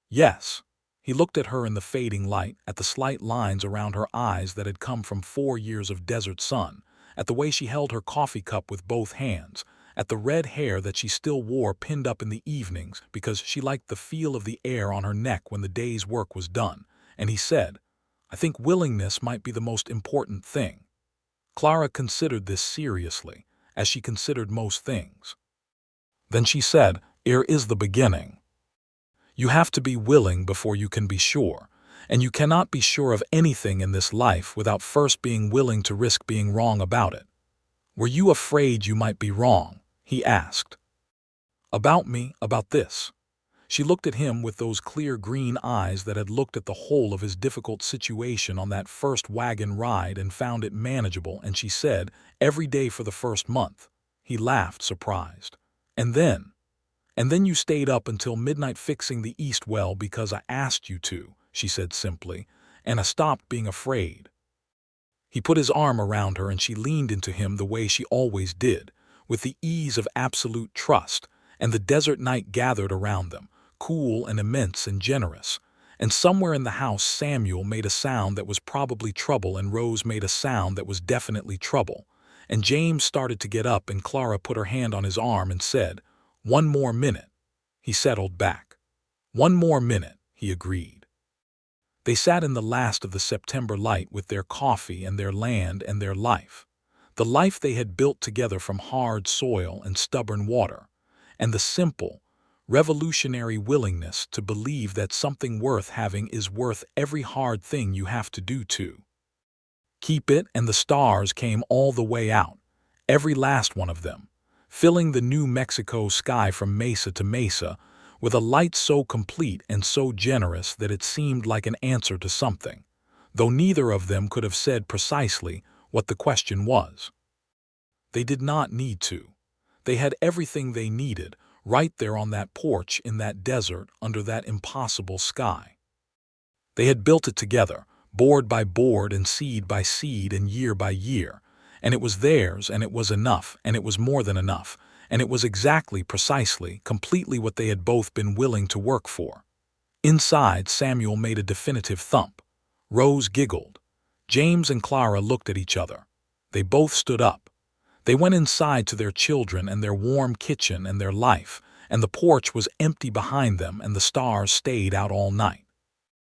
"Yes." He looked at her in the fading light, at the slight lines around her eyes that had come from 4 years of desert sun, at the way she held her coffee cup with both hands, at the red hair that she still wore pinned up in the evenings because she liked the feel of the air on her neck when the day's work was done, and he said, "I think willingness might be the most important thing." Clara considered this seriously, as she considered most things. Then she said, "Here is the beginning. You have to be willing before you can be sure, and you cannot be sure of anything in this life without first being willing to risk being wrong about it." "Were you afraid you might be wrong?" he asked. "About me, about this?" She looked at him with those clear green eyes that had looked at the whole of his difficult situation on that first wagon ride and found it manageable, and she said, "Every day for the first month." He laughed, surprised. And then you stayed up until midnight fixing the east well because I asked you to," she said simply, "and I stopped being afraid." He put his arm around her and she leaned into him the way she always did, with the ease of absolute trust, and the desert night gathered around them, cool and immense and generous, and somewhere in the house Samuel made a sound that was probably trouble and Rose made a sound that was definitely trouble, and James started to get up and Clara put her hand on his arm and said, "One more minute." He settled back. "One more minute," he agreed. They sat in the last of the September light with their coffee and their land and their life, the life they had built together from hard soil and stubborn water, and the simple, revolutionary willingness to believe that something worth having is worth every hard thing you have to do to keep it, and the stars came all the way out, every last one of them, filling the New Mexico sky from mesa to mesa with a light so complete and so generous that it seemed like an answer to something, though neither of them could have said precisely what the question was. They did not need to. They had everything they needed right there on that porch in that desert under that impossible sky. They had built it together, board by board and seed by seed and year by year, and it was theirs, and it was enough, and it was more than enough, and it was exactly, precisely, completely what they had both been willing to work for. Inside, Samuel made a definitive thump. Rose giggled. James and Clara looked at each other. They both stood up. They went inside to their children and their warm kitchen and their life, and the porch was empty behind them, and the stars stayed out all night.